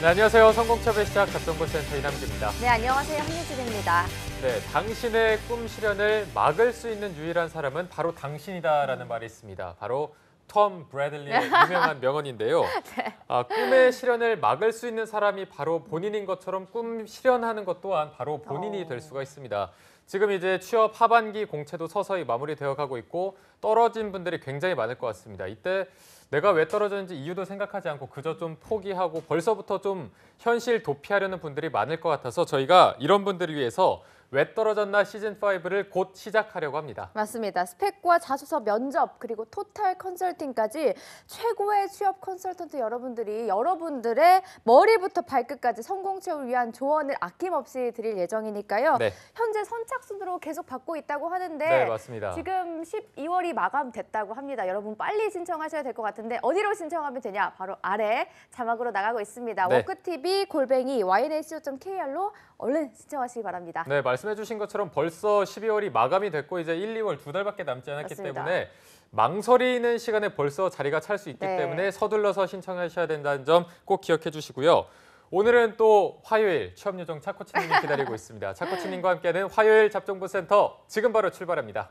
네, 안녕하세요. 성공첩의 시작 접정보센터 이남규입니다. 네, 안녕하세요. 한유진입니다. 네, 당신의 꿈 실현을 막을 수 있는 유일한 사람은 바로 당신이다라는 말이 있습니다. 바로 톰 브래들리의 유명한 명언인데요. 네. 꿈의 실현을 막을 수 있는 사람이 바로 본인인 것처럼 꿈 실현하는 것 또한 바로 본인이 될 수가 있습니다. 지금 이제 취업 하반기 공채도 서서히 마무리되어 가고 있고 떨어진 분들이 굉장히 많을 것 같습니다. 이때 내가 왜 떨어졌는지 이유도 생각하지 않고 그저 좀 포기하고 벌써부터 좀 현실 도피하려는 분들이 많을 것 같아서 저희가 이런 분들을 위해서 왜 떨어졌나 시즌5를 곧 시작하려고 합니다. 맞습니다. 스펙과 자소서 면접 그리고 토탈 컨설팅까지 최고의 취업 컨설턴트 여러분들이 여러분들의 머리부터 발끝까지 성공 취업을 위한 조언을 아낌없이 드릴 예정이니까요. 네. 현재 선착순으로 계속 받고 있다고 하는데 네, 맞습니다. 지금 12월이 마감됐다고 합니다. 여러분 빨리 신청하셔야 될 것 같은데 어디로 신청하면 되냐? 바로 아래 자막으로 나가고 있습니다. 네. worktv@ynac.kr로 얼른 신청하시기 바랍니다. 네, 말씀해 주신 것처럼 벌써 12월이 마감이 됐고 이제 1, 2월 2달밖에 남지 않았기 맞습니다. 때문에 망설이는 시간에 벌써 자리가 찰 수 있기 네. 때문에 서둘러서 신청하셔야 된다는 점 꼭 기억해 주시고요. 오늘은 또 화요일 취업요정 차코치님이 기다리고 있습니다. 차코치님과 함께하는 화요일 잡정보센터 지금 바로 출발합니다.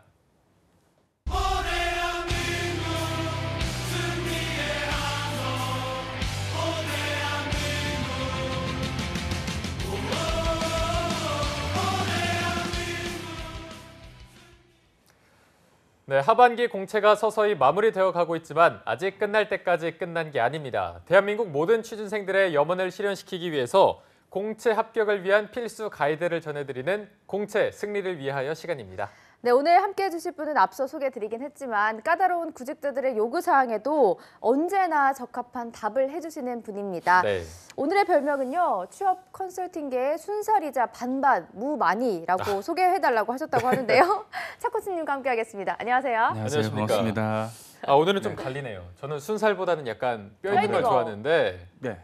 네, 하반기 공채가 서서히 마무리되어 가고 있지만 아직 끝날 때까지 끝난 게 아닙니다. 대한민국 모든 취준생들의 염원을 실현시키기 위해서 공채 합격을 위한 필수 가이드를 전해드리는 공채 승리를 위하여 시간입니다. 네, 오늘 함께해 주실 분은 앞서 소개해드리긴 했지만 까다로운 구직자들의 요구사항에도 언제나 적합한 답을 해주시는 분입니다. 네. 오늘의 별명은요. 취업 컨설팅계의 순살이자 반반 무만이라고 소개해달라고 하셨다고 하는데요. 차코치님과 함께하겠습니다. 안녕하세요. 안녕하세요. 안녕하십니까. 반갑습니다. 오늘은 좀 갈리네요. 저는 순살보다는 약간 뼈 있는 걸 거. 좋아하는데 네.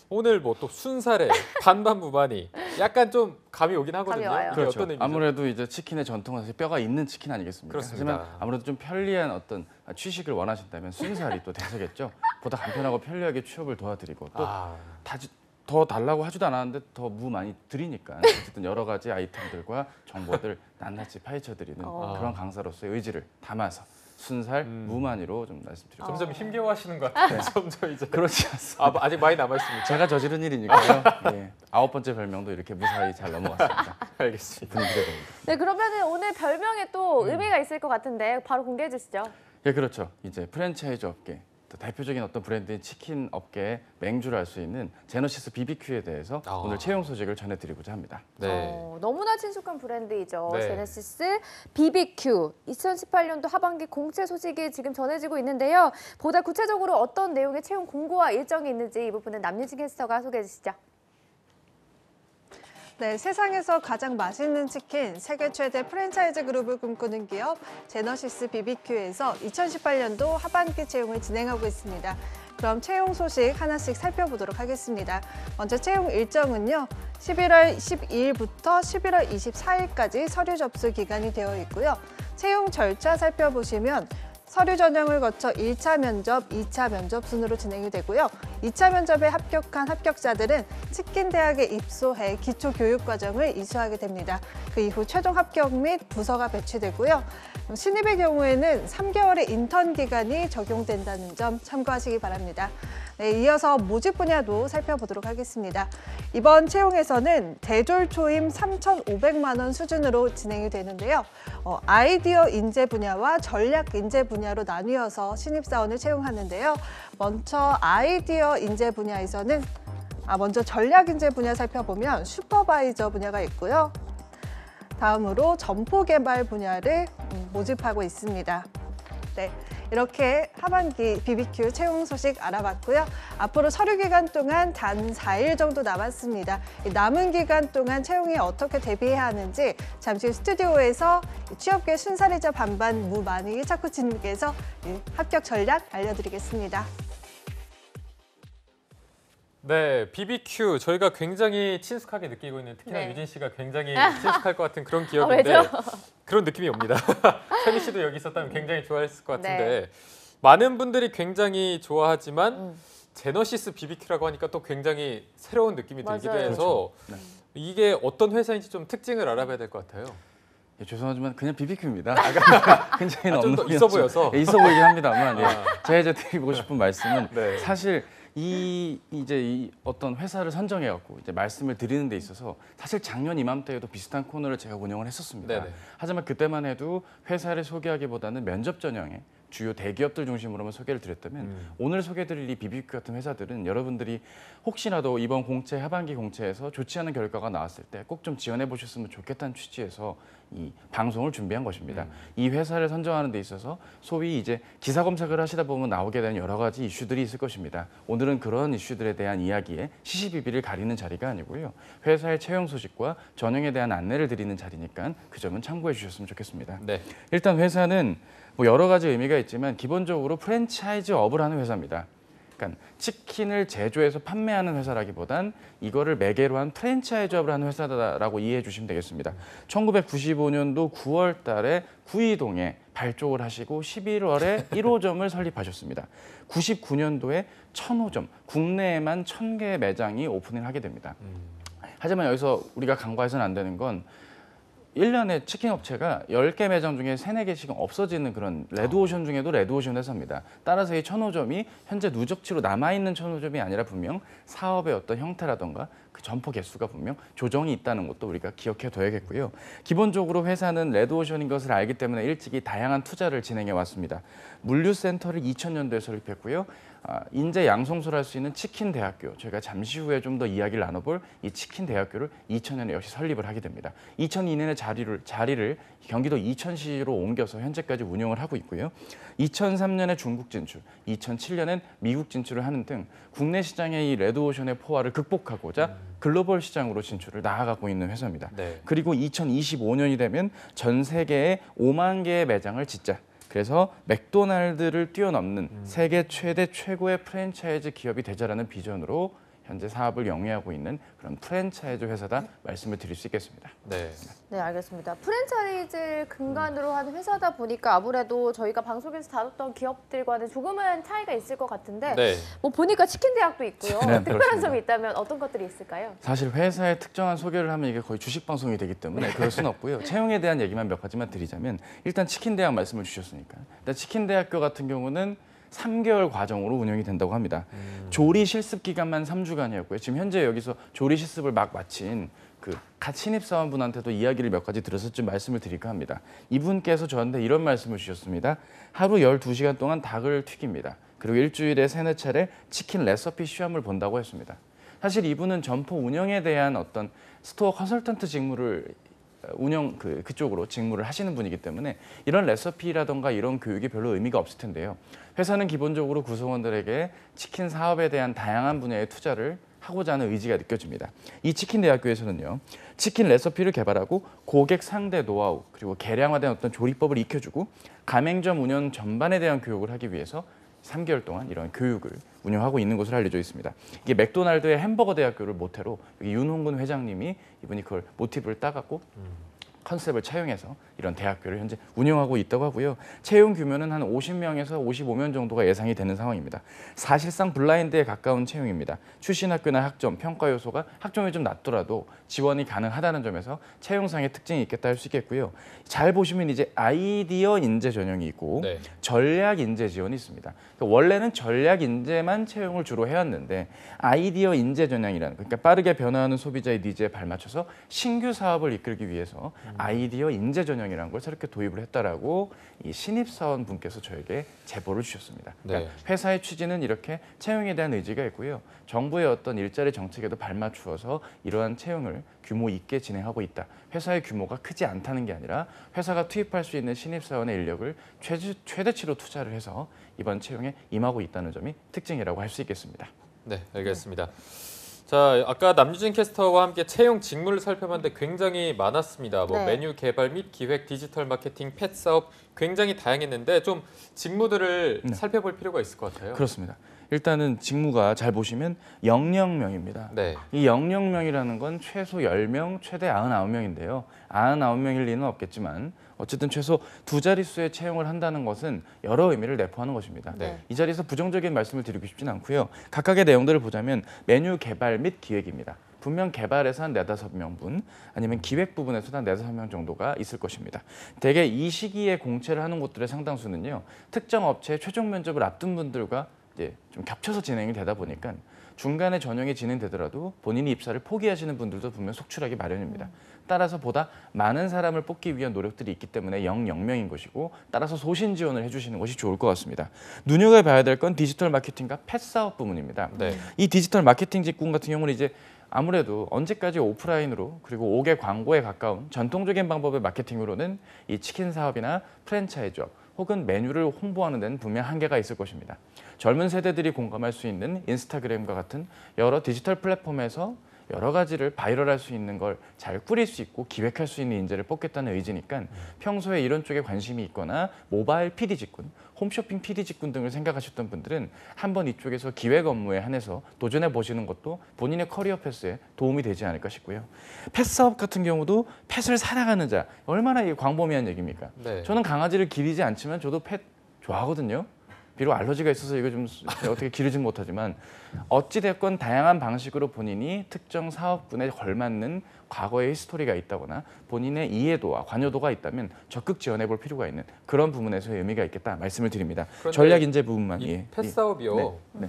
오늘 뭐 또 순살에 반반 무만이 약간 좀 감이 오긴 하거든요. 감이 와요. 이게 그렇죠. 어떤 의미죠? 아무래도 이제 치킨의 전통은 사실 뼈가 있는 치킨 아니겠습니까? 그렇습니다. 하지만 아무래도 좀 편리한 어떤 취식을 원하신다면 순살이 또 대세겠죠. 보다 간편하고 편리하게 취업을 도와드리고 또 더 달라고 하지도 않았는데 더 무 많이 드리니까 어쨌든 여러 가지 아이템들과 정보들 낱낱이 파헤쳐드리는 그런 강사로서의 의지를 담아서 순살 무만이로 좀 말씀드리고 점점 힘겨워하시는 것 같아요. 점점 이제 그렇지 않습니다. 아직 많이 남아 있습니다. 제가 저지른 일이니까요. 예. 9번째 별명도 이렇게 무사히 잘 넘어갔습니다. 알겠습니다. 분위기가 됩니다. 네, 그러면 오늘 별명에 또 의미가 있을 것 같은데 바로 공개해 주시죠. 예, 그렇죠. 이제 프랜차이즈 업계, 또 대표적인 어떤 브랜드인 치킨 업계의 맹주를 알 수 있는 제너시스 BBQ에 대해서 오늘 채용 소식을 전해드리고자 합니다. 네. 너무나 친숙한 브랜드이죠. 네. 제네시스 BBQ. 2018년도 하반기 공채 소식이 지금 전해지고 있는데요. 보다 구체적으로 어떤 내용의 채용 공고와 일정이 있는지 이 부분은 남유진 캐스터가 소개해 주시죠. 네, 세상에서 가장 맛있는 치킨, 세계 최대 프랜차이즈 그룹을 꿈꾸는 기업 제너시스 BBQ에서 2018년도 하반기 채용을 진행하고 있습니다. 그럼 채용 소식 하나씩 살펴보도록 하겠습니다. 먼저 채용 일정은요. 11월 12일부터 11월 24일까지 서류 접수 기간이 되어 있고요. 채용 절차 살펴보시면 서류 전형을 거쳐 1차 면접, 2차 면접 순으로 진행이 되고요. 2차 면접에 합격한 합격자들은 치킨대학에 입소해 기초교육과정을 이수하게 됩니다. 그 이후 최종 합격 및 부서가 배치되고요. 신입의 경우에는 3개월의 인턴 기간이 적용된다는 점 참고하시기 바랍니다. 네, 이어서 모집 분야도 살펴보도록 하겠습니다. 이번 채용에서는 대졸 초임 3,500만 원 수준으로 진행이 되는데요. 아이디어 인재 분야와 전략 인재 분야로 나뉘어서 신입사원을 채용하는데요. 먼저 아이디어 인재 분야에서는 먼저 전략 인재 분야 살펴보면 슈퍼바이저 분야가 있고요. 다음으로 점포 개발 분야를 모집하고 있습니다. 네, 이렇게 하반기 BBQ 채용 소식 알아봤고요. 앞으로 서류 기간 동안 단 4일 정도 남았습니다. 이 남은 기간 동안 채용에 어떻게 대비해야 하는지 잠시 후 스튜디오에서 취업계 순살이자 반반 무만이 차코치님께서 합격 전략 알려드리겠습니다. 네, BBQ 저희가 굉장히 친숙하게 느끼고 있는 특히나 네. 유진 씨가 굉장히 친숙할 것 같은 그런 기업인데 왜죠? 그런 느낌이 옵니다. 현희 씨도 여기 있었다면 굉장히 좋아했을 것 같은데 네. 많은 분들이 굉장히 좋아하지만 제너시스 BBQ라고 하니까 또 굉장히 새로운 느낌이 들기도 맞아요. 해서 그렇죠. 이게 어떤 회사인지 좀 특징을 알아봐야 될 것 같아요. 예, 죄송하지만 그냥 BBQ입니다. 굉장히 좀 너무 더 있어 보여서. 예, 있어 보이긴 합니다만 예, 제가 이제 드리고 싶은 말씀은 네. 사실 이 어떤 회사를 선정해 갖고 이제 말씀을 드리는 데 있어서 사실 작년 이맘때에도 비슷한 코너를 제가 운영을 했었습니다. 네네. 하지만 그때만 해도 회사를 소개하기보다는 면접 전형의 주요 대기업들 중심으로만 소개를 드렸다면 오늘 소개드릴 이 BBQ 같은 회사들은 여러분들이 혹시라도 이번 공채 하반기 공채에서 좋지 않은 결과가 나왔을 때 꼭 좀 지원해 보셨으면 좋겠다는 취지에서 이 방송을 준비한 것입니다. 이 회사를 선정하는 데 있어서 소위 이제 기사 검색을 하시다 보면 나오게 되는 여러 가지 이슈들이 있을 것입니다. 오늘은 그런 이슈들에 대한 이야기에 시시비비를 가리는 자리가 아니고요. 회사의 채용 소식과 전형에 대한 안내를 드리는 자리니까 그 점은 참고해 주셨으면 좋겠습니다. 네. 일단 회사는 뭐 여러 가지 의미가 있지만 기본적으로 프랜차이즈업을 하는 회사입니다. 그러니까 치킨을 제조해서 판매하는 회사라기보단 이거를 매개로 한 프랜차이즈업을 하는 회사다라고 이해해 주시면 되겠습니다. 1995년도 9월 달에 구이동에 발족을 하시고 11월에 1호점을 설립하셨습니다. 99년도에 1000호점, 국내에만 1000개의 매장이 오픈을 하게 됩니다. 하지만 여기서 우리가 간과해서는 안 되는 건 1년에 치킨 업체가 10개 매장 중에 3, 4개씩은 없어지는 그런 레드오션 중에도 레드오션 회사입니다. 따라서 이 1000호점이 현재 누적치로 남아있는 1000호점이 아니라 분명 사업의 어떤 형태라던가 그 점포 개수가 분명 조정이 있다는 것도 우리가 기억해 둬야겠고요. 기본적으로 회사는 레드오션인 것을 알기 때문에 일찍이 다양한 투자를 진행해 왔습니다. 물류센터를 2000년도에 설립했고요. 인재 양성소를 할 수 있는 치킨 대학교, 저희가 잠시 후에 좀 더 이야기를 나눠볼 이 치킨 대학교를 2000년에 역시 설립을 하게 됩니다. 2002년에 자리를 경기도 이천시로 옮겨서 현재까지 운영을 하고 있고요. 2003년에 중국 진출, 2007년엔 미국 진출을 하는 등 국내 시장의 이 레드오션의 포화를 극복하고자 글로벌 시장으로 진출을 나아가고 있는 회사입니다. 네. 그리고 2025년이 되면 전 세계에 5만 개의 매장을 짓자. 그래서 맥도날드를 뛰어넘는 세계 최대 최고의 프랜차이즈 기업이 되자라는 비전으로 현재 사업을 영위하고 있는 그런 프랜차이즈 회사다 말씀을 드릴 수 있겠습니다. 네. 네, 알겠습니다. 프랜차이즈를 근간으로 하는 회사다 보니까 아무래도 저희가 방송에서 다뤘던 기업들과는 조금은 차이가 있을 것 같은데 네. 뭐 보니까 치킨 대학도 있고요. 네, 특별한 그렇습니다. 점이 있다면 어떤 것들이 있을까요? 사실 회사의 특정한 소개를 하면 이게 거의 주식 방송이 되기 때문에 그럴 수는 없고요. 채용에 대한 얘기만 몇 가지만 드리자면 일단 치킨 대학 말씀을 주셨으니까 일단 치킨 대학교 같은 경우는 3개월 과정으로 운영이 된다고 합니다. 조리 실습 기간만 3주간이었고요. 지금 현재 여기서 조리 실습을 막 마친 그 갓 신입 사원분한테도 이야기를 몇 가지 들어서 좀 말씀을 드릴까 합니다. 이분께서 저한테 이런 말씀을 주셨습니다. 하루 12시간 동안 닭을 튀깁니다. 그리고 일주일에 3-4차례 치킨 레시피 시험을 본다고 했습니다. 사실 이분은 점포 운영에 대한 어떤 스토어 컨설턴트 직무를 그쪽으로 직무를 하시는 분이기 때문에 이런 레시피라던가 이런 교육이 별로 의미가 없을 텐데요. 회사는 기본적으로 구성원들에게 치킨 사업에 대한 다양한 분야의 투자를 하고자 하는 의지가 느껴집니다. 이 치킨 대학교에서는요. 치킨 레시피를 개발하고 고객 상대 노하우 그리고 개량화된 어떤 조리법을 익혀주고 가맹점 운영 전반에 대한 교육을 하기 위해서 3개월 동안 이런 교육을 운영하고 있는 것으로 알려져 있습니다. 이게 맥도날드의 햄버거 대학교를 모태로 여기 윤홍근 회장님이 이분이 그걸 모티브를 따갖고 컨셉을 차용해서 이런 대학교를 현재 운영하고 있다고 하고요. 채용 규모는 한 50명에서 55명 정도가 예상이 되는 상황입니다. 사실상 블라인드에 가까운 채용입니다. 출신 학교나 학점, 평가 요소가 학점이 좀 낮더라도 지원이 가능하다는 점에서 채용상의 특징이 있겠다 할 수 있겠고요. 잘 보시면 이제 아이디어 인재 전형이 있고 네. 전략 인재 지원이 있습니다. 그러니까 원래는 전략 인재만 채용을 주로 해왔는데 아이디어 인재 전형이라는 그러니까 빠르게 변화하는 소비자의 니즈에 발맞춰서 신규 사업을 이끌기 위해서 아이디어 인재 전형이라는 걸 새롭게 도입을 했다라고 이 신입사원 분께서 저에게 제보를 주셨습니다. 그러니까 네. 회사의 취지는 이렇게 채용에 대한 의지가 있고요. 정부의 어떤 일자리 정책에도 발맞추어서 이러한 채용을 규모 있게 진행하고 있다. 회사의 규모가 크지 않다는 게 아니라 회사가 투입할 수 있는 신입사원의 인력을 최대치로 투자를 해서 이번 채용에 임하고 있다는 점이 특징이라고 할 수 있겠습니다. 네, 알겠습니다. 자, 아까 남유진 캐스터와 함께 채용 직무를 살펴봤는데 굉장히 많았습니다. 뭐 네. 메뉴 개발 및 기획, 디지털 마케팅, 펫 사업 굉장히 다양했는데 좀 직무들을 네. 살펴볼 필요가 있을 것 같아요. 그렇습니다. 일단은 직무가 잘 보시면 00명입니다. 네. 이 00명이라는 건 최소 10명, 최대 99명인데요. 99명일 리는 없겠지만 어쨌든 최소 두 자릿수의 채용을 한다는 것은 여러 의미를 내포하는 것입니다. 네. 이 자리에서 부정적인 말씀을 드리고 싶진 않고요. 각각의 내용들을 보자면 메뉴 개발 및 기획입니다. 분명 개발에서 한 4~5명분 아니면 기획 부분에서 한 4~5명 정도가 있을 것입니다. 대개 이 시기에 공채를 하는 곳들의 상당수는요. 특정 업체의 최종 면접을 앞둔 분들과 이제 좀 겹쳐서 진행이 되다 보니까 중간에 전형이 진행되더라도 본인이 입사를 포기하시는 분들도 분명 속출하기 마련입니다. 따라서 보다 많은 사람을 뽑기 위한 노력들이 있기 때문에 00명인 것이고 따라서 소신 지원을 해주시는 것이 좋을 것 같습니다. 눈여겨봐야 될 건 디지털 마케팅과 펫 사업 부문입니다. 네. 이 디지털 마케팅 직군 같은 경우는 이제 아무래도 언제까지 오프라인으로 그리고 5개 광고에 가까운 전통적인 방법의 마케팅으로는 이 치킨 사업이나 프랜차이즈업 혹은 메뉴를 홍보하는 데는 분명 한계가 있을 것입니다. 젊은 세대들이 공감할 수 있는 인스타그램과 같은 여러 디지털 플랫폼에서 여러 가지를 바이럴할 수 있는 걸 잘 꾸릴 수 있고 기획할 수 있는 인재를 뽑겠다는 의지니까 평소에 이런 쪽에 관심이 있거나 모바일 PD 직군, 홈쇼핑 PD 직군 등을 생각하셨던 분들은 한번 이쪽에서 기획 업무에 한해서 도전해 보시는 것도 본인의 커리어 패스에 도움이 되지 않을까 싶고요. 펫 사업 같은 경우도 펫을 사랑하는 자, 얼마나 이게 광범위한 얘기입니까? 네. 저는 강아지를 기르지 않지만 저도 펫 좋아하거든요. 비록 알러지가 있어서 이거 좀 어떻게 기르진 못하지만 어찌됐건 다양한 방식으로 본인이 특정 사업군에 걸맞는 과거의 히스토리가 있다거나 본인의 이해도와 관여도가 있다면 적극 지원해 볼 필요가 있는 그런 부분에서의 의미가 있겠다 말씀을 드립니다. 전략 인재 부분만. 이 펫 사업이요. 네.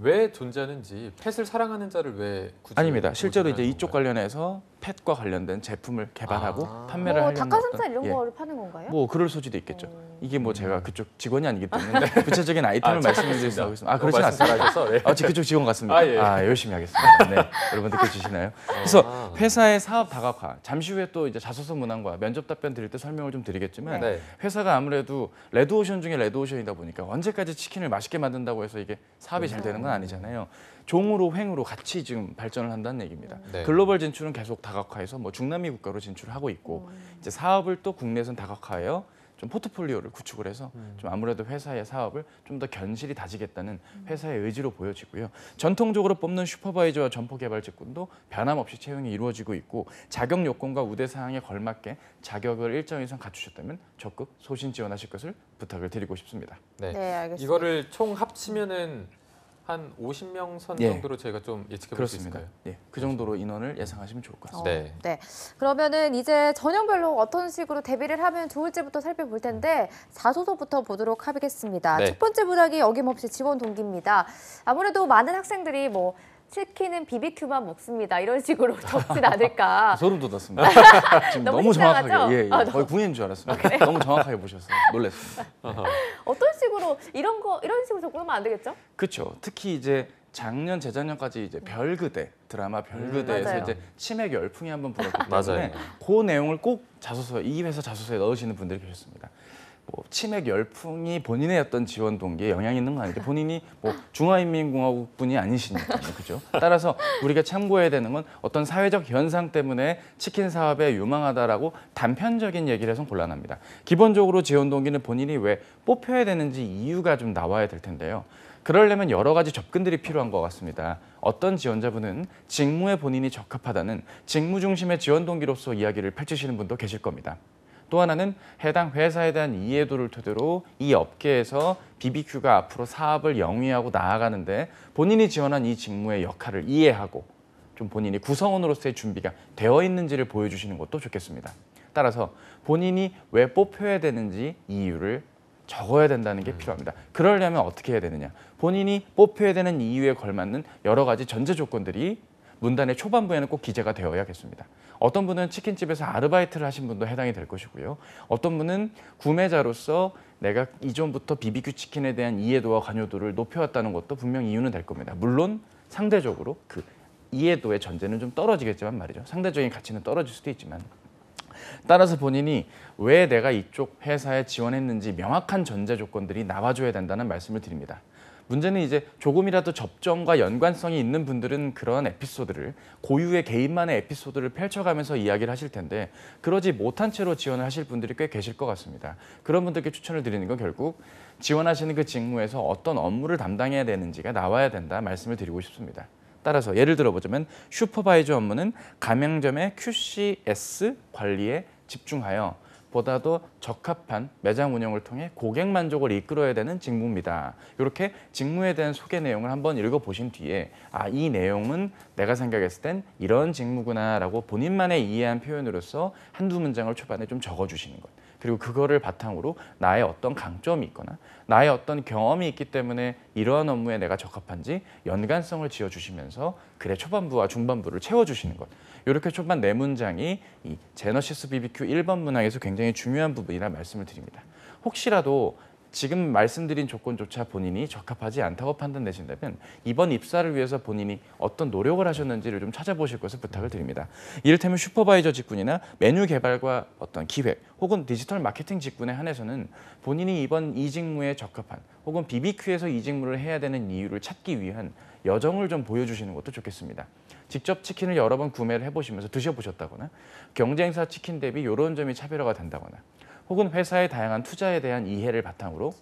왜 존재하는지, 펫을 사랑하는 자를 왜 굳이 아닙니다. 실제로 이제 모집하는 이쪽 건가요? 관련해서 펫과 관련된 제품을 개발하고 판매를 뭐 하려는 닭가슴살 어떤- 이런 예. 거를 파는 건가요? 뭐 그럴 소지도 있겠죠. 이게 뭐 제가 그쪽 직원이 아니기 때문에 구체적인 아이템을 말씀드릴 수 없겠습니다. 아, 그렇진 말씀 않습니다. 잘하셔서, 네. 그쪽 직원 같습니다. 아, 예. 열심히 하겠습니다. 네, 여러분 느껴지시나요? 그래서 회사의 사업 다각화, 잠시 후에 또 이제 자소서 문항과 면접 답변 드릴 때 설명을 좀 드리겠지만 네. 회사가 아무래도 레드오션 중에 레드오션이다 보니까 언제까지 치킨을 맛있게 만든다고 해서 이게 사업이 잘 되는 건 아니잖아요. 종으로 횡으로 같이 지금 발전을 한다는 얘기입니다. 네. 글로벌 진출은 계속 다각화해서 뭐 중남미 국가로 진출을 하고 있고 이제 사업을 또 국내에선 다각화해요. 좀 포트폴리오를 구축을 해서 좀 아무래도 회사의 사업을 좀 더 견실히 다지겠다는 회사의 의지로 보여지고요. 전통적으로 뽑는 슈퍼바이저와 점포 개발 직군도 변함없이 채용이 이루어지고 있고 자격 요건과 우대 사항에 걸맞게 자격을 일정 이상 갖추셨다면 적극 소신 지원하실 것을 부탁을 드리고 싶습니다. 네. 네, 알겠습니다. 이거를 총 합치면은 한 50명 선 예. 정도로 저희가 좀 예측해 볼 수 그렇습니다. 있을까요? 예, 그 정도로 인원을 예상하시면 좋을 것 같습니다. 네. 네. 그러면은 이제 전형별로 어떤 식으로 대비를 하면 좋을지부터 살펴볼 텐데 자소서부터 보도록 하겠습니다. 네. 첫 번째 부탁이 어김없이 지원 동기입니다. 아무래도 많은 학생들이 뭐 치킨은 BBQ만 먹습니다. 이런 식으로 적진 않을까. 소름 돋았습니다. 지금 너무 너무 식상하죠? 정확하게 아, 거의 궁예인 줄 알았습니다. 너무 정확하게 보셨어요. 놀랐습니다. 어떤 식으로 이런 식으로 접근하면 안 되겠죠? 그렇죠. 특히 이제 작년 재작년까지 이제 별그대 드라마 별그대에서 맞아요. 이제 치맥 열풍이 한번 불었기 맞아요. 때문에 그 내용을 꼭 자소서 이 회사 자소서에 넣으시는 분들이 계셨습니다. 뭐 치맥 열풍이 본인의 어떤 지원 동기에 영향이 있는 건 아닌데 본인이 뭐 중화인민공화국 분이 아니시니까요, 그죠? 따라서 우리가 참고해야 되는 건 어떤 사회적 현상 때문에 치킨 사업에 유망하다라고 단편적인 얘기를 해서는 곤란합니다. 기본적으로 지원 동기는 본인이 왜 뽑혀야 되는지 이유가 좀 나와야 될 텐데요. 그러려면 여러 가지 접근들이 필요한 것 같습니다. 어떤 지원자분은 직무에 본인이 적합하다는 직무 중심의 지원 동기로서 이야기를 펼치시는 분도 계실 겁니다. 또 하나는 해당 회사에 대한 이해도를 토대로 이 업계에서 BBQ가 앞으로 사업을 영위하고 나아가는데 본인이 지원한 이 직무의 역할을 이해하고 좀 본인이 구성원으로서의 준비가 되어 있는지를 보여주시는 것도 좋겠습니다. 따라서 본인이 왜 뽑혀야 되는지 이유를 적어야 된다는 게 필요합니다. 그러려면 어떻게 해야 되느냐? 본인이 뽑혀야 되는 이유에 걸맞는 여러 가지 전제 조건들이 문단의 초반부에는 꼭 기재가 되어야겠습니다. 어떤 분은 치킨집에서 아르바이트를 하신 분도 해당이 될 것이고요. 어떤 분은 구매자로서 내가 이전부터 BBQ 치킨에 대한 이해도와 관여도를 높여왔다는 것도 분명 이유는 될 겁니다. 물론 상대적으로 그 이해도의 전제는 좀 떨어지겠지만 말이죠. 상대적인 가치는 떨어질 수도 있지만 따라서 본인이 왜 내가 이쪽 회사에 지원했는지 명확한 전제 조건들이 나와줘야 된다는 말씀을 드립니다. 문제는 이제 조금이라도 접점과 연관성이 있는 분들은 그런 에피소드를 고유의 개인만의 에피소드를 펼쳐가면서 이야기를 하실 텐데 그러지 못한 채로 지원을 하실 분들이 꽤 계실 것 같습니다. 그런 분들께 추천을 드리는 건 결국 지원하시는 그 직무에서 어떤 업무를 담당해야 되는지가 나와야 된다 말씀을 드리고 싶습니다. 따라서 예를 들어보자면 슈퍼바이저 업무는 가맹점의 QCS 관리에 집중하여 보다도 적합한 매장 운영을 통해 고객 만족을 이끌어야 되는 직무입니다. 이렇게 직무에 대한 소개 내용을 한번 읽어보신 뒤에 이 내용은 내가 생각했을 땐 이런 직무구나라고 본인만의 이해한 표현으로서 한두 문장을 초반에 좀 적어주시는 것. 그리고 그거를 바탕으로 나의 어떤 강점이 있거나 나의 어떤 경험이 있기 때문에 이러한 업무에 내가 적합한지 연관성을 지어주시면서 글의 초반부와 중반부를 채워주시는 것. 이렇게 초반 4문장이 이 제너시스 BBQ 1번 문항에서 굉장히 중요한 부분이라 말씀을 드립니다. 혹시라도 지금 말씀드린 조건조차 본인이 적합하지 않다고 판단되신다면 이번 입사를 위해서 본인이 어떤 노력을 하셨는지를 좀 찾아보실 것을 부탁을 드립니다. 이를테면 슈퍼바이저 직군이나 메뉴 개발과 어떤 기획 혹은 디지털 마케팅 직군에 한해서는 본인이 이번 이 직무에 적합한 혹은 BBQ에서 이 직무를 해야 되는 이유를 찾기 위한 여정을 좀 보여주시는 것도 좋겠습니다. 직접 치킨을 여러 번 구매를 해보시면서 드셔보셨다거나 경쟁사 치킨 대비 이런 점이 차별화가 된다거나 혹은 회사의 다양한 투자에 대한 이해를 바탕으로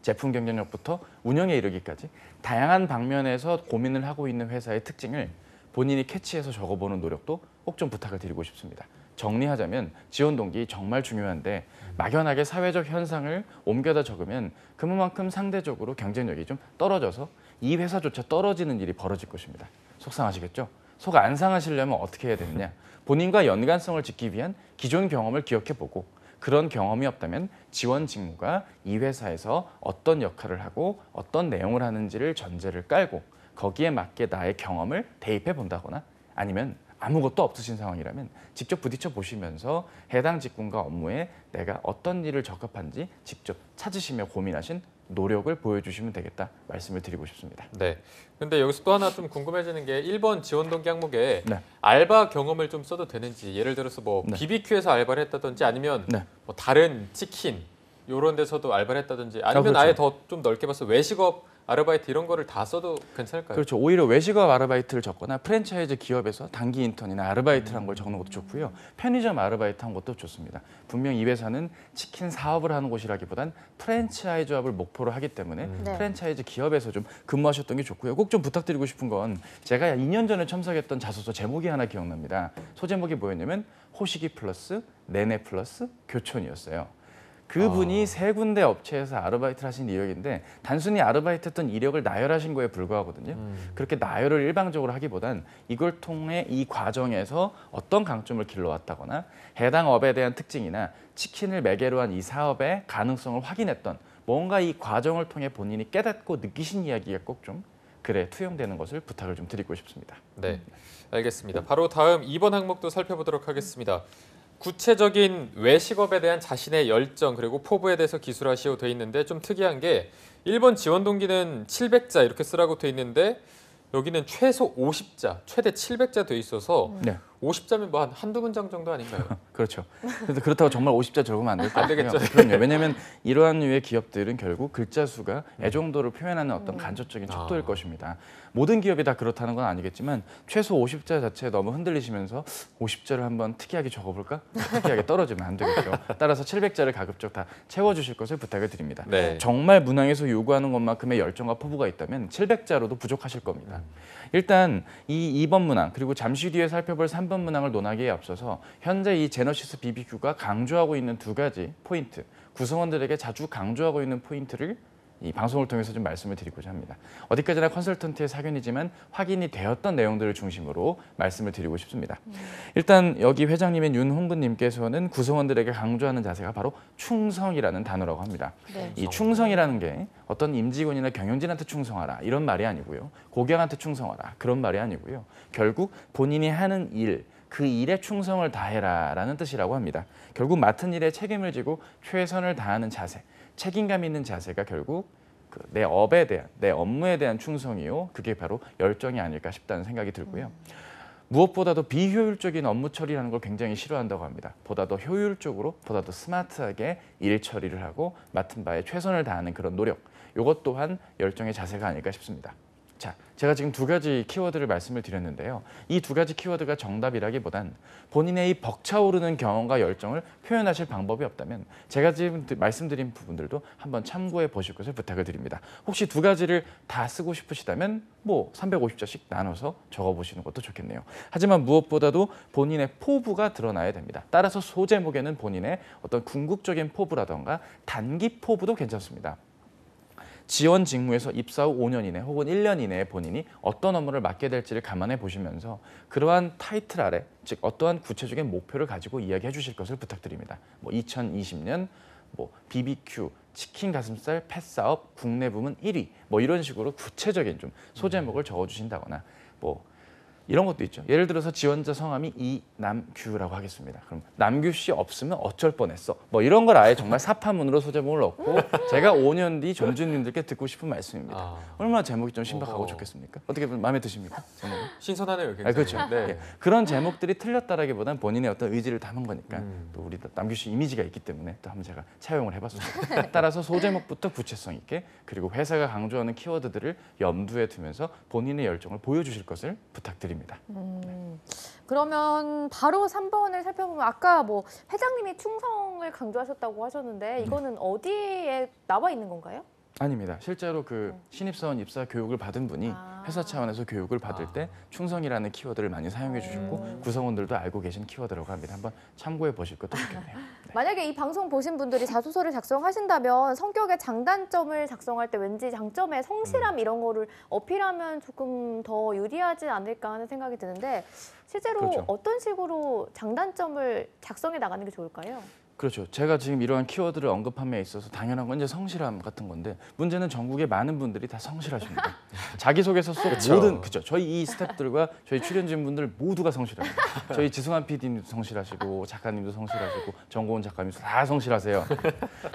제품 경쟁력부터 운영에 이르기까지 다양한 방면에서 고민을 하고 있는 회사의 특징을 본인이 캐치해서 적어보는 노력도 꼭 좀 부탁을 드리고 싶습니다. 정리하자면 지원 동기 정말 중요한데 막연하게 사회적 현상을 옮겨다 적으면 그만큼 상대적으로 경쟁력이 좀 떨어져서 이 회사조차 떨어지는 일이 벌어질 것입니다. 속상하시겠죠? 속 안 상하시려면 어떻게 해야 되느냐? 본인과 연관성을 짓기 위한 기존 경험을 기억해보고 그런 경험이 없다면 지원 직무가 이 회사에서 어떤 역할을 하고 어떤 내용을 하는지를 전제를 깔고 거기에 맞게 나의 경험을 대입해 본다거나 아니면 아무것도 없으신 상황이라면 직접 부딪혀 보시면서 해당 직군과 업무에 내가 어떤 일을 적합한지 직접 찾으시며 고민하신 노력을 보여주시면 되겠다 말씀을 드리고 싶습니다. 네. 근데 여기서 또 하나 좀 궁금해지는 게 1번 지원 동기 항목에 네. 알바 경험을 좀 써도 되는지 예를 들어서 뭐 네. BBQ에서 알바를 했다든지 아니면 네. 뭐 다른 치킨 이런 데서도 알바를 했다든지 아니면 그렇죠. 아예 더 좀 넓게 봐서 외식업 아르바이트 이런 거를 다 써도 괜찮을까요? 그렇죠. 오히려 외식업 아르바이트를 적거나 프랜차이즈 기업에서 단기 인턴이나 아르바이트를 한 걸 적는 것도 좋고요. 편의점 아르바이트 한 것도 좋습니다. 분명 이 회사는 치킨 사업을 하는 곳이라기보단 프랜차이즈업을 목표로 하기 때문에 네. 프랜차이즈 기업에서 좀 근무하셨던 게 좋고요. 꼭 좀 부탁드리고 싶은 건 제가 2년 전에 첨삭했던 자소서 제목이 하나 기억납니다. 소제목이 뭐였냐면 호식이 플러스 내내 플러스 교촌이었어요. 그분이 3군데 업체에서 아르바이트를 하신 이력인데 단순히 아르바이트했던 이력을 나열하신 거에 불과하거든요. 그렇게 나열을 일방적으로 하기보단 이걸 통해 이 과정에서 어떤 강점을 길러왔다거나 해당 업에 대한 특징이나 치킨을 매개로 한 이 사업의 가능성을 확인했던 뭔가 이 과정을 통해 본인이 깨닫고 느끼신 이야기가 꼭 좀 글에 투영되는 것을 부탁을 좀 드리고 싶습니다. 네, 알겠습니다. 바로 다음 2번 항목도 살펴보도록 하겠습니다. 구체적인 외식업에 대한 자신의 열정 그리고 포부에 대해서 기술하시오 돼 있는데 좀 특이한 게 1번 지원 동기는 700자 이렇게 쓰라고 돼 있는데 여기는 최소 50자, 최대 700자 돼 있어서 네. 50자면 뭐 한두 문장 정도 아닌가요? 그렇죠. 그래서 그렇다고 정말 50자 적으면 안 될 것 안 같고요. 되겠죠. 그럼요. 왜냐하면 이러한 류의 기업들은 결국 글자 수가 애정도를 표현하는 어떤 간접적인 척도일 것입니다. 모든 기업이 다 그렇다는 건 아니겠지만 최소 50자 자체에 너무 흔들리시면서 50자를 한번 특이하게 적어볼까? 특이하게 떨어지면 안 되겠죠. 따라서 700자를 가급적 다 채워주실 것을 부탁을 드립니다. 네. 정말 문항에서 요구하는 것만큼의 열정과 포부가 있다면 700자로도 부족하실 겁니다. 일단 이 2번 문항 그리고 잠시 뒤에 살펴볼 3번 문항을 논하기에 앞서서 현재 이 제너시스 BBQ가 강조하고 있는 2가지 포인트, 구성원들에게 자주 강조하고 있는 포인트를 이 방송을 통해서 좀 말씀을 드리고자 합니다. 어디까지나 컨설턴트의 사견이지만 확인이 되었던 내용들을 중심으로 말씀을 드리고 싶습니다. 일단 여기 회장님인 윤홍근님께서는 구성원들에게 강조하는 자세가 바로 충성이라는 단어라고 합니다. 네. 이 충성이라는 게 어떤 임직원이나 경영진한테 충성하라 이런 말이 아니고요. 고객한테 충성하라 그런 말이 아니고요. 결국 본인이 하는 일, 그 일에 충성을 다해라라는 뜻이라고 합니다. 결국 맡은 일에 책임을 지고 최선을 다하는 자세, 책임감 있는 자세가 결국 내 업에 대한, 내 업무에 대한 충성이요. 그게 바로 열정이 아닐까 싶다는 생각이 들고요. 무엇보다도 비효율적인 업무 처리라는 걸 굉장히 싫어한다고 합니다. 보다 더 효율적으로, 보다 더 스마트하게 일 처리를 하고 맡은 바에 최선을 다하는 그런 노력. 이것 또한 열정의 자세가 아닐까 싶습니다. 자, 제가 지금 두 가지 키워드를 말씀을 드렸는데요. 이 두 가지 키워드가 정답이라기보단 본인의 이 벅차오르는 경험과 열정을 표현하실 방법이 없다면 제가 지금 말씀드린 부분들도 한번 참고해 보실 것을 부탁을 드립니다. 혹시 두 가지를 다 쓰고 싶으시다면 뭐 350자씩 나눠서 적어보시는 것도 좋겠네요. 하지만 무엇보다도 본인의 포부가 드러나야 됩니다. 따라서 소제목에는 본인의 어떤 궁극적인 포부라던가 단기 포부도 괜찮습니다. 지원 직무에서 입사 후 5년 이내 혹은 1년 이내에 본인이 어떤 업무를 맡게 될지를 감안해 보시면서 그러한 타이틀 아래, 즉 어떠한 구체적인 목표를 가지고 이야기해 주실 것을 부탁드립니다. 뭐 2020년 뭐 BBQ, 치킨 가슴살 펫 사업 국내 부문 1위 뭐 이런 식으로 구체적인 좀 소제목을 적어 주신다거나 뭐 이런 것도 있죠. 예를 들어서 지원자 성함이 이남규라고 하겠습니다. 그럼 남규 씨 없으면 어쩔 뻔했어. 뭐 이런 걸 아예 정말 사파문으로 소제목을 넣고 제가 5년 뒤 전주님들께 듣고 싶은 말씀입니다. 얼마나 제목이 좀 신박하고 좋겠습니까? 어떻게 마음에 드십니까? 제목이? 신선하네요, 굉장히. 그렇죠. 네. 예. 그런 제목들이 틀렸다라기보다는 본인의 어떤 의지를 담은 거니까 또 우리 남규 씨 이미지가 있기 때문에 또 한번 제가 차용을 해봤습니다. 따라서 소제목부터 구체성 있게 그리고 회사가 강조하는 키워드들을 염두에 두면서 본인의 열정을 보여주실 것을 부탁드립니다. 그러면 바로 3번을 살펴보면 아까 뭐 회장님이 충성을 강조하셨다고 하셨는데 이거는 어디에 나와 있는 건가요? 아닙니다. 실제로 그 신입사원 입사 교육을 받은 분이 회사 차원에서 교육을 받을 때 충성이라는 키워드를 많이 사용해 주셨고 구성원들도 알고 계신 키워드라고 합니다. 한번 참고해 보실 것도 좋겠네요. 네. 만약에 이 방송 보신 분들이 자소서를 작성하신다면 성격의 장단점을 작성할 때 왠지 장점의 성실함 이런 거를 어필하면 조금 더 유리하지 않을까 하는 생각이 드는데 실제로 그렇죠. 어떤 식으로 장단점을 작성해 나가는 게 좋을까요? 그렇죠. 제가 지금 이러한 키워드를 언급함에 있어서 당연한 건 이제 성실함 같은 건데 문제는 전국의 많은 분들이 다 성실하십니다. 자기소개서 속 모든 그죠. 저희 이 스태프들과 저희 출연진분들 모두가 성실합니다. 저희 지승환 PD님도 성실하시고 작가님도 성실하시고 정고은 작가님도 다 성실하세요.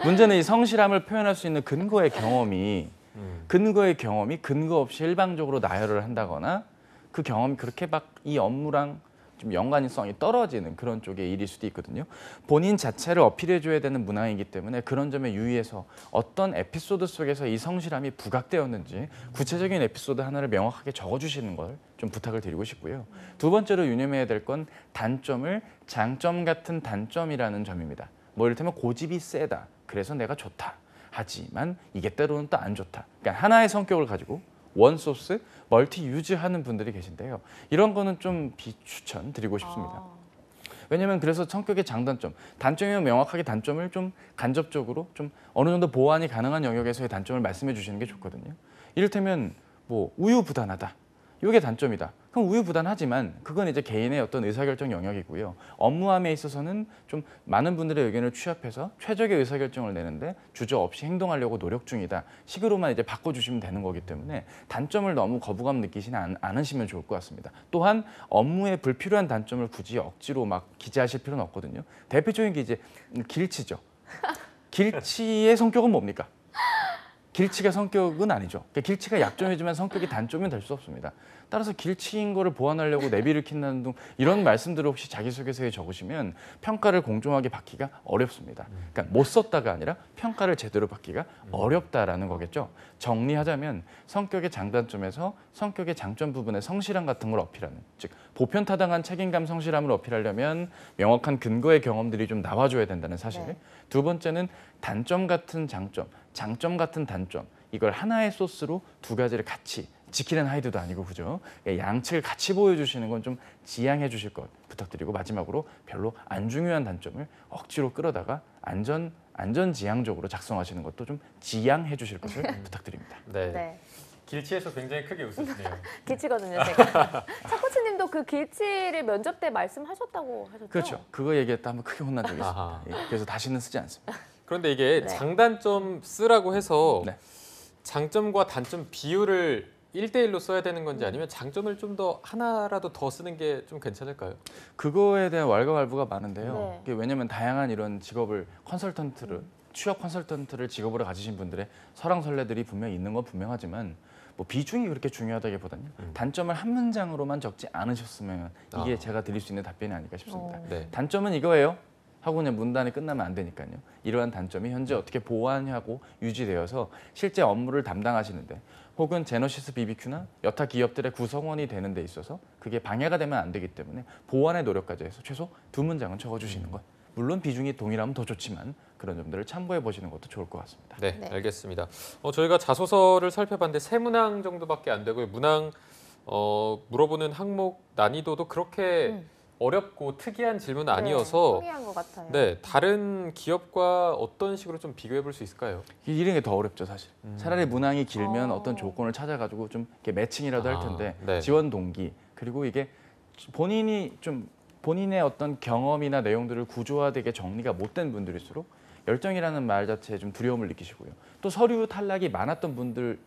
문제는 이 성실함을 표현할 수 있는 근거의 경험이 근거 없이 일방적으로 나열을 한다거나 그 경험이 그렇게 막 이 업무랑 좀 연관성이 떨어지는 그런 쪽의 일일 수도 있거든요. 본인 자체를 어필해줘야 되는 문항이기 때문에 그런 점에 유의해서 어떤 에피소드 속에서 이 성실함이 부각되었는지 구체적인 에피소드 하나를 명확하게 적어주시는 걸 좀 부탁을 드리고 싶고요. 두 번째로 유념해야 될 건 단점을 장점 같은 단점이라는 점입니다. 뭐 이를테면 고집이 세다. 그래서 내가 좋다. 하지만 이게 때로는 또 안 좋다. 그러니까 하나의 성격을 가지고 원소스, 멀티 유즈하는 분들이 계신데요. 이런 거는 좀 비추천 드리고 싶습니다. 왜냐하면 그래서 성격의 장단점, 단점이면 명확하게 단점을 좀 간접적으로 좀 어느 정도 보완이 가능한 영역에서의 단점을 말씀해 주시는 게 좋거든요. 이를테면 뭐 우유부단하다. 이게 단점이다. 그럼 우유부단하지만 그건 이제 개인의 어떤 의사결정 영역이고요. 업무함에 있어서는 좀 많은 분들의 의견을 취합해서 최적의 의사결정을 내는데 주저없이 행동하려고 노력 중이다. 식으로만 이제 바꿔주시면 되는 거기 때문에 단점을 너무 거부감 느끼지는 않으시면 좋을 것 같습니다. 또한 업무에 불필요한 단점을 굳이 억지로 막 기재하실 필요는 없거든요. 대표적인 게 이제 길치죠. 길치의 성격은 뭡니까? 길치가 성격은 아니죠. 그러니까 길치가 약점이지만 성격이 단점은 될 수 없습니다. 따라서 길치인 거를 보완하려고 내비를 킨다는 등 이런 말씀들을 혹시 자기소개서에 적으시면 평가를 공정하게 받기가 어렵습니다. 그러니까 못 썼다가 아니라 평가를 제대로 받기가 어렵다라는 거겠죠. 정리하자면 성격의 장단점에서 성격의 장점 부분의 성실함 같은 걸 어필하는, 즉 보편타당한 책임감 성실함을 어필하려면 명확한 근거의 경험들이 좀 나와줘야 된다는 사실. 네. 두 번째는 단점 같은 장점, 장점 같은 단점, 이걸 하나의 소스로 두 가지를 같이 지키는 하이드도 아니고 그죠? 양측을 같이 보여주시는 건 좀 지양해 주실 것 부탁드리고 마지막으로 별로 안 중요한 단점을 억지로 끌어다가 안전지향적으로 작성하시는 것도 좀 지양해 주실 것을 부탁드립니다. 네. 네. 길치에서 굉장히 크게 웃으시네요. 길치거든요, 제가. 차코치님도 그 길치를 면접 때 말씀하셨다고 하셨죠? 그렇죠. 그거 얘기했다 하면 크게 혼난 적이 아하. 있습니다. 예, 그래서 다시는 쓰지 않습니다. 그런데 이게 네. 장단점 쓰라고 해서 네. 장점과 단점 비율을 1대1로 써야 되는 건지 아니면 장점을 좀 더 하나라도 더 쓰는 게 좀 괜찮을까요? 그거에 대한 왈가왈부가 많은데요. 네. 그게 왜냐하면 다양한 이런 직업을 취업 컨설턴트를 직업으로 가지신 분들의 설왕설래들이 분명히 있는 건 분명하지만 뭐 비중이 그렇게 중요하다기보다는 단점을 한 문장으로만 적지 않으셨으면 이게 제가 드릴 수 있는 답변이 아닐까 싶습니다. 네. 단점은 이거예요. 하고 그냥 문단이 끝나면 안 되니까요. 이러한 단점이 현재 어떻게 보완하고 유지되어서 실제 업무를 담당하시는데 혹은 제너시스 BBQ나 여타 기업들의 구성원이 되는 데 있어서 그게 방해가 되면 안 되기 때문에 보완의 노력까지 해서 최소 2문장은 적어주시는 것. 물론 비중이 동일하면 더 좋지만 그런 점들을 참고해 보시는 것도 좋을 것 같습니다. 네, 네. 알겠습니다. 저희가 자소서를 살펴봤는데 3문항 정도밖에 안 되고요. 문항 물어보는 항목 난이도도 그렇게 어렵고 특이한 질문은 아니어서 평이한 것 같아요. 네, 다른 기업과 어떤 식으로 좀 비교해 볼 수 있을까요? 이런 게 더 어렵죠, 사실. 차라리 문항이 길면 어. 어떤 조건을 찾아가지고 좀 이렇게 매칭이라도 할 아, 텐데 네. 지원 동기 그리고 이게 본인의 어떤 경험이나 내용들을 구조화되게 정리가 못된 분들일수록 열정이라는 말 자체에 좀 두려움을 느끼시고요. 또 서류 탈락이 많았던 분들의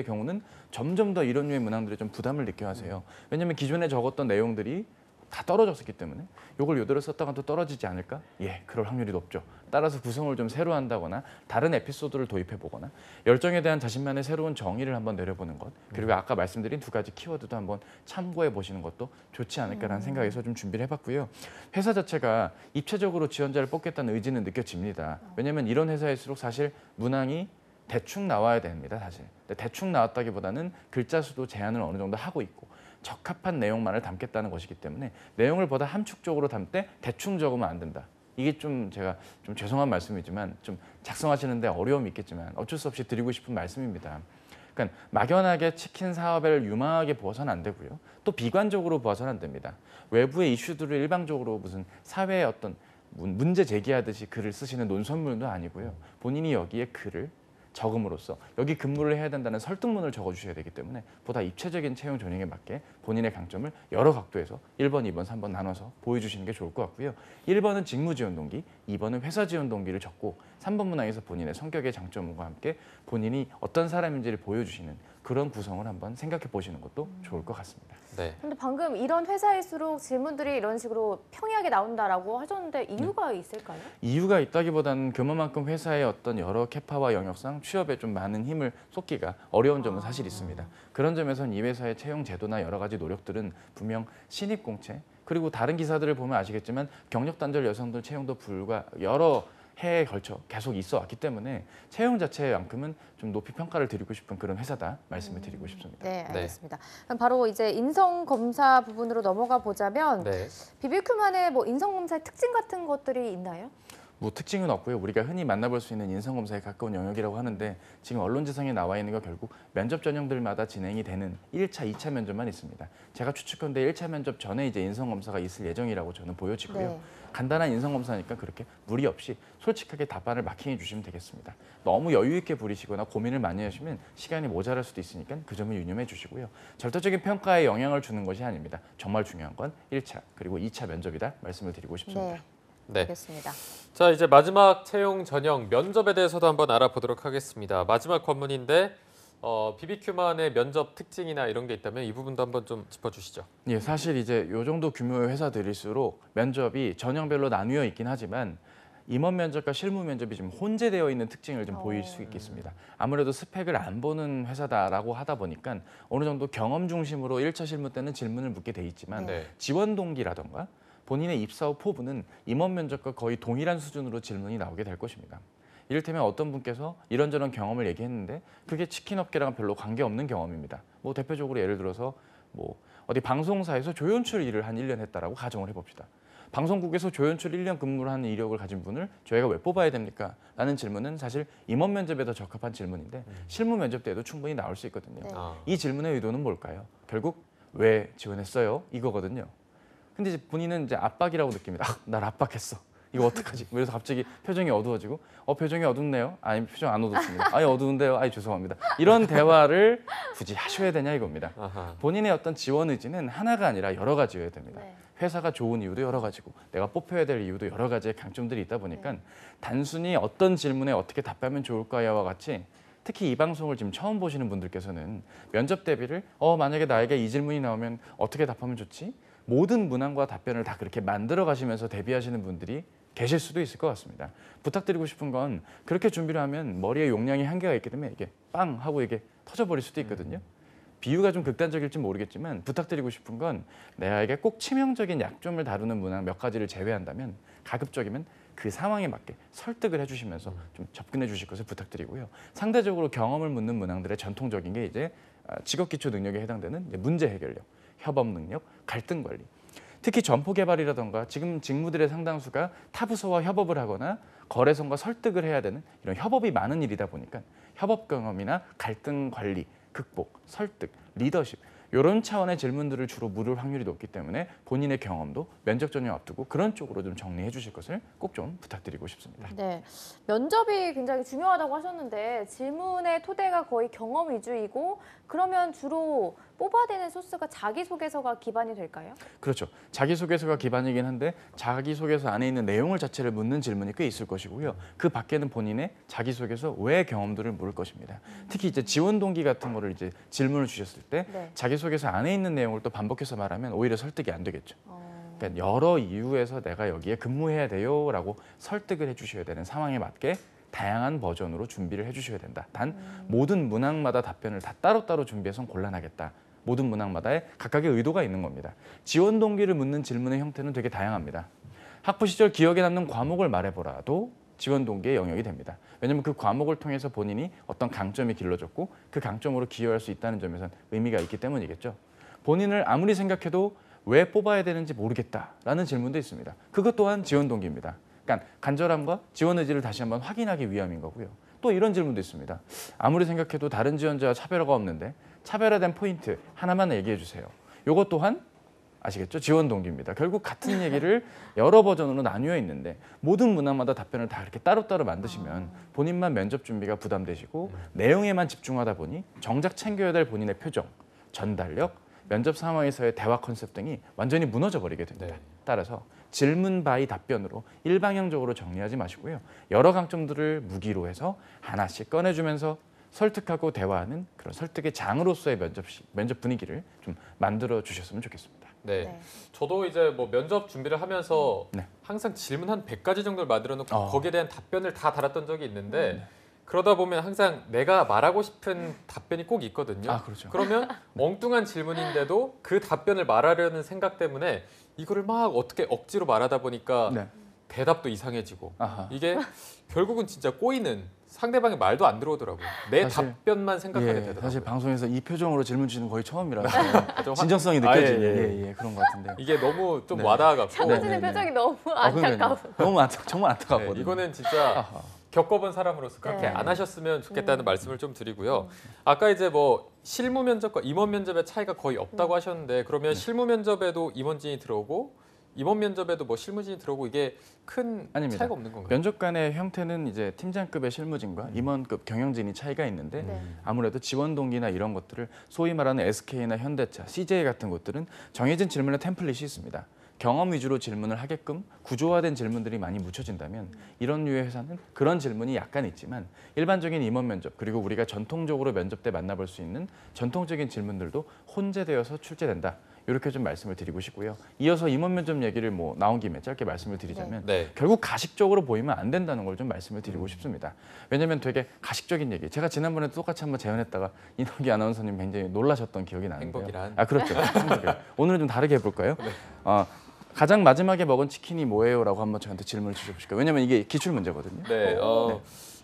경우는 점점 더 이런 류의 문항들에 좀 부담을 느껴 하세요. 왜냐하면 기존에 적었던 내용들이 다 떨어졌었기 때문에 이걸 이대로 썼다가 또 떨어지지 않을까? 예, 그럴 확률이 높죠. 따라서 구성을 좀 새로 한다거나 다른 에피소드를 도입해 보거나 열정에 대한 자신만의 새로운 정의를 한번 내려보는 것 그리고 아까 말씀드린 2가지 키워드도 한번 참고해 보시는 것도 좋지 않을까라는 생각에서 좀 준비를 해봤고요. 회사 자체가 입체적으로 지원자를 뽑겠다는 의지는 느껴집니다. 왜냐하면 이런 회사일수록 사실 문항이 대충 나와야 됩니다, 사실. 근데 대충 나왔다기보다는 글자 수도 제한을 어느 정도 하고 있고 적합한 내용만을 담겠다는 것이기 때문에 내용을 보다 함축적으로 담되 대충 적으면 안 된다. 이게 좀 제가 좀 죄송한 말씀이지만 좀 작성하시는데 어려움이 있겠지만 어쩔 수 없이 드리고 싶은 말씀입니다. 그러니까 막연하게 치킨 사업을 유망하게 보아서는 안 되고요. 또 비관적으로 보아서는 안 됩니다. 외부의 이슈들을 일방적으로 무슨 사회의 어떤 문제 제기하듯이 글을 쓰시는 논설문도 아니고요. 본인이 여기에 글을 적음으로써 여기 근무를 해야 된다는 설득문을 적어주셔야 되기 때문에 보다 입체적인 채용 전형에 맞게 본인의 강점을 여러 각도에서 1번, 2번, 3번 나눠서 보여주시는 게 좋을 것 같고요. 1번은 직무 지원 동기, 2번은 회사 지원 동기를 적고 3번 문항에서 본인의 성격의 장점과 함께 본인이 어떤 사람인지를 보여주시는 그런 구성을 한번 생각해 보시는 것도 좋을 것 같습니다. 네. 근데 방금 이런 회사일수록 질문들이 이런 식으로 평이하게 나온다라고 하셨는데 이유가 있을까요? 이유가 있다기보다는 그만큼 회사의 어떤 여러 캐파와 영역상 취업에 좀 많은 힘을 쏟기가 어려운 점은 사실 있습니다. 그런 점에서는 이 회사의 채용 제도나 여러 가지 노력들은 분명 신입 공채 그리고 다른 기사들을 보면 아시겠지만 경력 단절 여성들 채용도 불과 여러 해에 걸쳐 계속 있어 왔기 때문에 채용 자체만큼은 좀 높이 평가를 드리고 싶은 그런 회사다 말씀을 드리고 싶습니다. 네, 알겠습니다. 그럼 바로 이제 인성 검사 부분으로 넘어가 보자면 네. BBQ만의 뭐 인성 검사의 특징 같은 것들이 있나요? 뭐 특징은 없고요. 우리가 흔히 만나볼 수 있는 인성검사에 가까운 영역이라고 하는데 지금 언론지상에 나와 있는 거 결국 면접 전형들마다 진행이 되는 1차, 2차 면접만 있습니다. 제가 추측컨대 1차 면접 전에 이제 인성검사가 있을 예정이라고 저는 보여지고요. 네. 간단한 인성검사니까 그렇게 무리 없이 솔직하게 답안을 마킹해 주시면 되겠습니다. 너무 여유 있게 부리시거나 고민을 많이 하시면 시간이 모자랄 수도 있으니까 그 점을 유념해 주시고요. 절대적인 평가에 영향을 주는 것이 아닙니다. 정말 중요한 건 1차 그리고 2차 면접이다 말씀을 드리고 싶습니다. 네, 네. 알겠습니다. 자, 이제 마지막 채용 전형 면접에 대해서도 한번 알아보도록 하겠습니다. 마지막 관문인데 BBQ만의 면접 특징이나 이런 게 있다면 이 부분도 한번 좀 짚어주시죠. 예, 사실 이제 요 정도 규모의 회사들일수록 면접이 전형별로 나뉘어 있긴 하지만 임원 면접과 실무 면접이 좀 혼재되어 있는 특징을 좀 보일 수 있겠습니다. 아무래도 스펙을 안 보는 회사다라고 하다 보니까 어느 정도 경험 중심으로 1차 실무 때는 질문을 묻게 돼 있지만 네. 지원 동기라던가 본인의 입사 후 포부는 임원 면접과 거의 동일한 수준으로 질문이 나오게 될 것입니다. 이를테면 어떤 분께서 이런저런 경험을 얘기했는데 그게 치킨 업계랑 별로 관계없는 경험입니다. 뭐 대표적으로 예를 들어서 뭐 어디 방송사에서 조연출 일을 한 1년 했다라고 가정을 해봅시다. 방송국에서 조연출 1년 근무를 하는 이력을 가진 분을 저희가 왜 뽑아야 됩니까? 라는 질문은 사실 임원 면접에 더 적합한 질문인데 실무 면접 때도 충분히 나올 수 있거든요. 네. 이 질문의 의도는 뭘까요? 결국 왜 지원했어요? 이거거든요. 근데 이제 본인은 이제 압박이라고 느낍니다. 날 압박했어. 이거 어떡하지? 그래서 갑자기 표정이 어두워지고 표정이 어둡네요. 아니 표정 안 어둡습니다. 아니 어두운데요. 아니 죄송합니다. 이런 대화를 굳이 하셔야 되냐 이겁니다. 아하. 본인의 어떤 지원 의지는 하나가 아니라 여러 가지여야 됩니다. 네. 회사가 좋은 이유도 여러 가지고 내가 뽑혀야 될 이유도 여러 가지의 강점들이 있다 보니까 단순히 어떤 질문에 어떻게 답하면 좋을까요와 같이 특히 이 방송을 지금 처음 보시는 분들께서는 면접 대비를 만약에 나에게 이 질문이 나오면 어떻게 답하면 좋지? 모든 문항과 답변을 다 그렇게 만들어 가시면서 대비하시는 분들이 계실 수도 있을 것 같습니다. 부탁드리고 싶은 건 그렇게 준비를 하면 머리에 용량이 한계가 있기 때문에 이게 빵 하고 이게 터져버릴 수도 있거든요. 비유가 좀 극단적일지 모르겠지만 부탁드리고 싶은 건 내가 꼭 치명적인 약점을 다루는 문항 몇 가지를 제외한다면 가급적이면 그 상황에 맞게 설득을 해주시면서 좀 접근해 주실 것을 부탁드리고요. 상대적으로 경험을 묻는 문항들의 전통적인 게 이제 직업 기초 능력에 해당되는 이제 문제 해결력, 협업 능력, 갈등 관리. 특히 점포 개발이라던가 지금 직무들의 상당수가 타 부서와 협업을 하거나 거래선과 설득을 해야 되는 이런 협업이 많은 일이다 보니까 협업 경험이나 갈등 관리, 극복, 설득, 리더십 이런 차원의 질문들을 주로 물을 확률이 높기 때문에 본인의 경험도 면접 전형 앞두고 그런 쪽으로 좀 정리해 주실 것을 꼭 좀 부탁드리고 싶습니다. 네, 면접이 굉장히 중요하다고 하셨는데 질문의 토대가 거의 경험 위주이고 그러면 주로 뽑아내는 소스가 자기소개서가 기반이 될까요? 그렇죠. 자기소개서가 기반이긴 한데 자기소개서 안에 있는 내용을 자체를 묻는 질문이 꽤 있을 것이고요. 그 밖에는 본인의 자기소개서 외의 경험들을 물을 것입니다. 특히 이제 지원 동기 같은 거를 이제 질문을 주셨을 때 네. 자기소개서 안에 있는 내용을 또 반복해서 말하면 오히려 설득이 안 되겠죠. 그러니까 여러 이유에서 내가 여기에 근무해야 돼요라고 설득을 해주셔야 되는 상황에 맞게 다양한 버전으로 준비를 해주셔야 된다. 단 모든 문항마다 답변을 다 따로따로 준비해서 곤란하겠다. 모든 문항마다의 각각의 의도가 있는 겁니다. 지원 동기를 묻는 질문의 형태는 되게 다양합니다. 학부 시절 기억에 남는 과목을 말해보라도 지원 동기의 영역이 됩니다. 왜냐하면 그 과목을 통해서 본인이 어떤 강점이 길러졌고 그 강점으로 기여할 수 있다는 점에선 의미가 있기 때문이겠죠. 본인을 아무리 생각해도 왜 뽑아야 되는지 모르겠다라는 질문도 있습니다. 그것 또한 지원 동기입니다. 그러니까 간절함과 지원 의지를 다시 한번 확인하기 위함인 거고요. 또 이런 질문도 있습니다. 아무리 생각해도 다른 지원자와 차별화가 없는데 차별화된 포인트 하나만 얘기해 주세요. 이것 또한 아시겠죠? 지원 동기입니다. 결국 같은 얘기를 여러 버전으로 나뉘어 있는데 모든 문항마다 답변을 다 이렇게 따로따로 만드시면 본인만 면접 준비가 부담되시고 내용에만 집중하다 보니 정작 챙겨야 될 본인의 표정, 전달력, 면접 상황에서의 대화 컨셉 등이 완전히 무너져 버리게 됩니다. 네. 따라서 질문 바이 답변으로 일방향적으로 정리하지 마시고요. 여러 강점들을 무기로 해서 하나씩 꺼내주면서 설득하고 대화하는 그런 설득의 장으로서의 면접 분위기를 좀 만들어 주셨으면 좋겠습니다. 네. 네. 저도 이제 뭐 면접 준비를 하면서 네. 항상 질문 한 100가지 정도를 만들어 놓고 거기에 대한 답변을 다 달았던 적이 있는데 그러다 보면 항상 내가 말하고 싶은 답변이 꼭 있거든요. 아, 그렇죠. 그러면 엉뚱한 질문인데도 그 답변을 말하려는 생각 때문에 이거를 막 어떻게 억지로 말하다 보니까 네. 대답도 이상해지고 아하. 이게 결국은 진짜 꼬이는 상대방의 말도 안 들어오더라고요. 내 사실, 답변만 생각하게 되더라고요. 사실 방송에서 이 표정으로 질문 주시는 거의 처음이라서 좀 진정성이 아, 느껴지는 예. 그런 것 같은데요. 이게 너무 좀 네. 와닿아갖고 창호진의 네, 네, 표정이 네. 너무 그러니까요. 안타까워. 너무 정말 네, 안타깝거든요. 이거는 진짜 아하. 겪어본 사람으로서 그렇게 네. 안 하셨으면 좋겠다는 말씀을 좀 드리고요. 아까 이제 뭐 실무 면접과 임원 면접의 차이가 거의 없다고 하셨는데 그러면 실무 면접에도 임원진이 들어오고 임원 면접에도 뭐 실무진이 들어오고 이게 큰 아닙니다. 차이가 없는 건가요? 면접 간의 형태는 이제 팀장급의 실무진과 임원급 경영진이 차이가 있는데 아무래도 지원 동기나 이런 것들을 소위 말하는 SK나 현대차, CJ 같은 곳들은 정해진 질문의 템플릿이 있습니다. 경험 위주로 질문을 하게끔 구조화된 질문들이 많이 묻혀진다면 이런 류의 회사는 그런 질문이 약간 있지만 일반적인 임원 면접 그리고 우리가 전통적으로 면접 때 만나볼 수 있는 전통적인 질문들도 혼재되어서 출제된다. 이렇게 좀 말씀을 드리고 싶고요. 이어서 임원 면접 얘기를 뭐 나온 김에 짧게 말씀을 드리자면 네. 결국 가식적으로 보이면 안 된다는 걸 좀 말씀을 드리고 싶습니다. 왜냐하면 되게 가식적인 얘기. 제가 지난번에도 똑같이 한번 재연했다가 이덕기 아나운서님 굉장히 놀라셨던 기억이 나는데요. 행복이란? 아 그렇죠. 행복이란. 오늘은 좀 다르게 해볼까요? 가장 마지막에 먹은 치킨이 뭐예요?라고 한번 저한테 질문을 주셔보실까요? 왜냐하면 이게 기출 문제거든요. 네.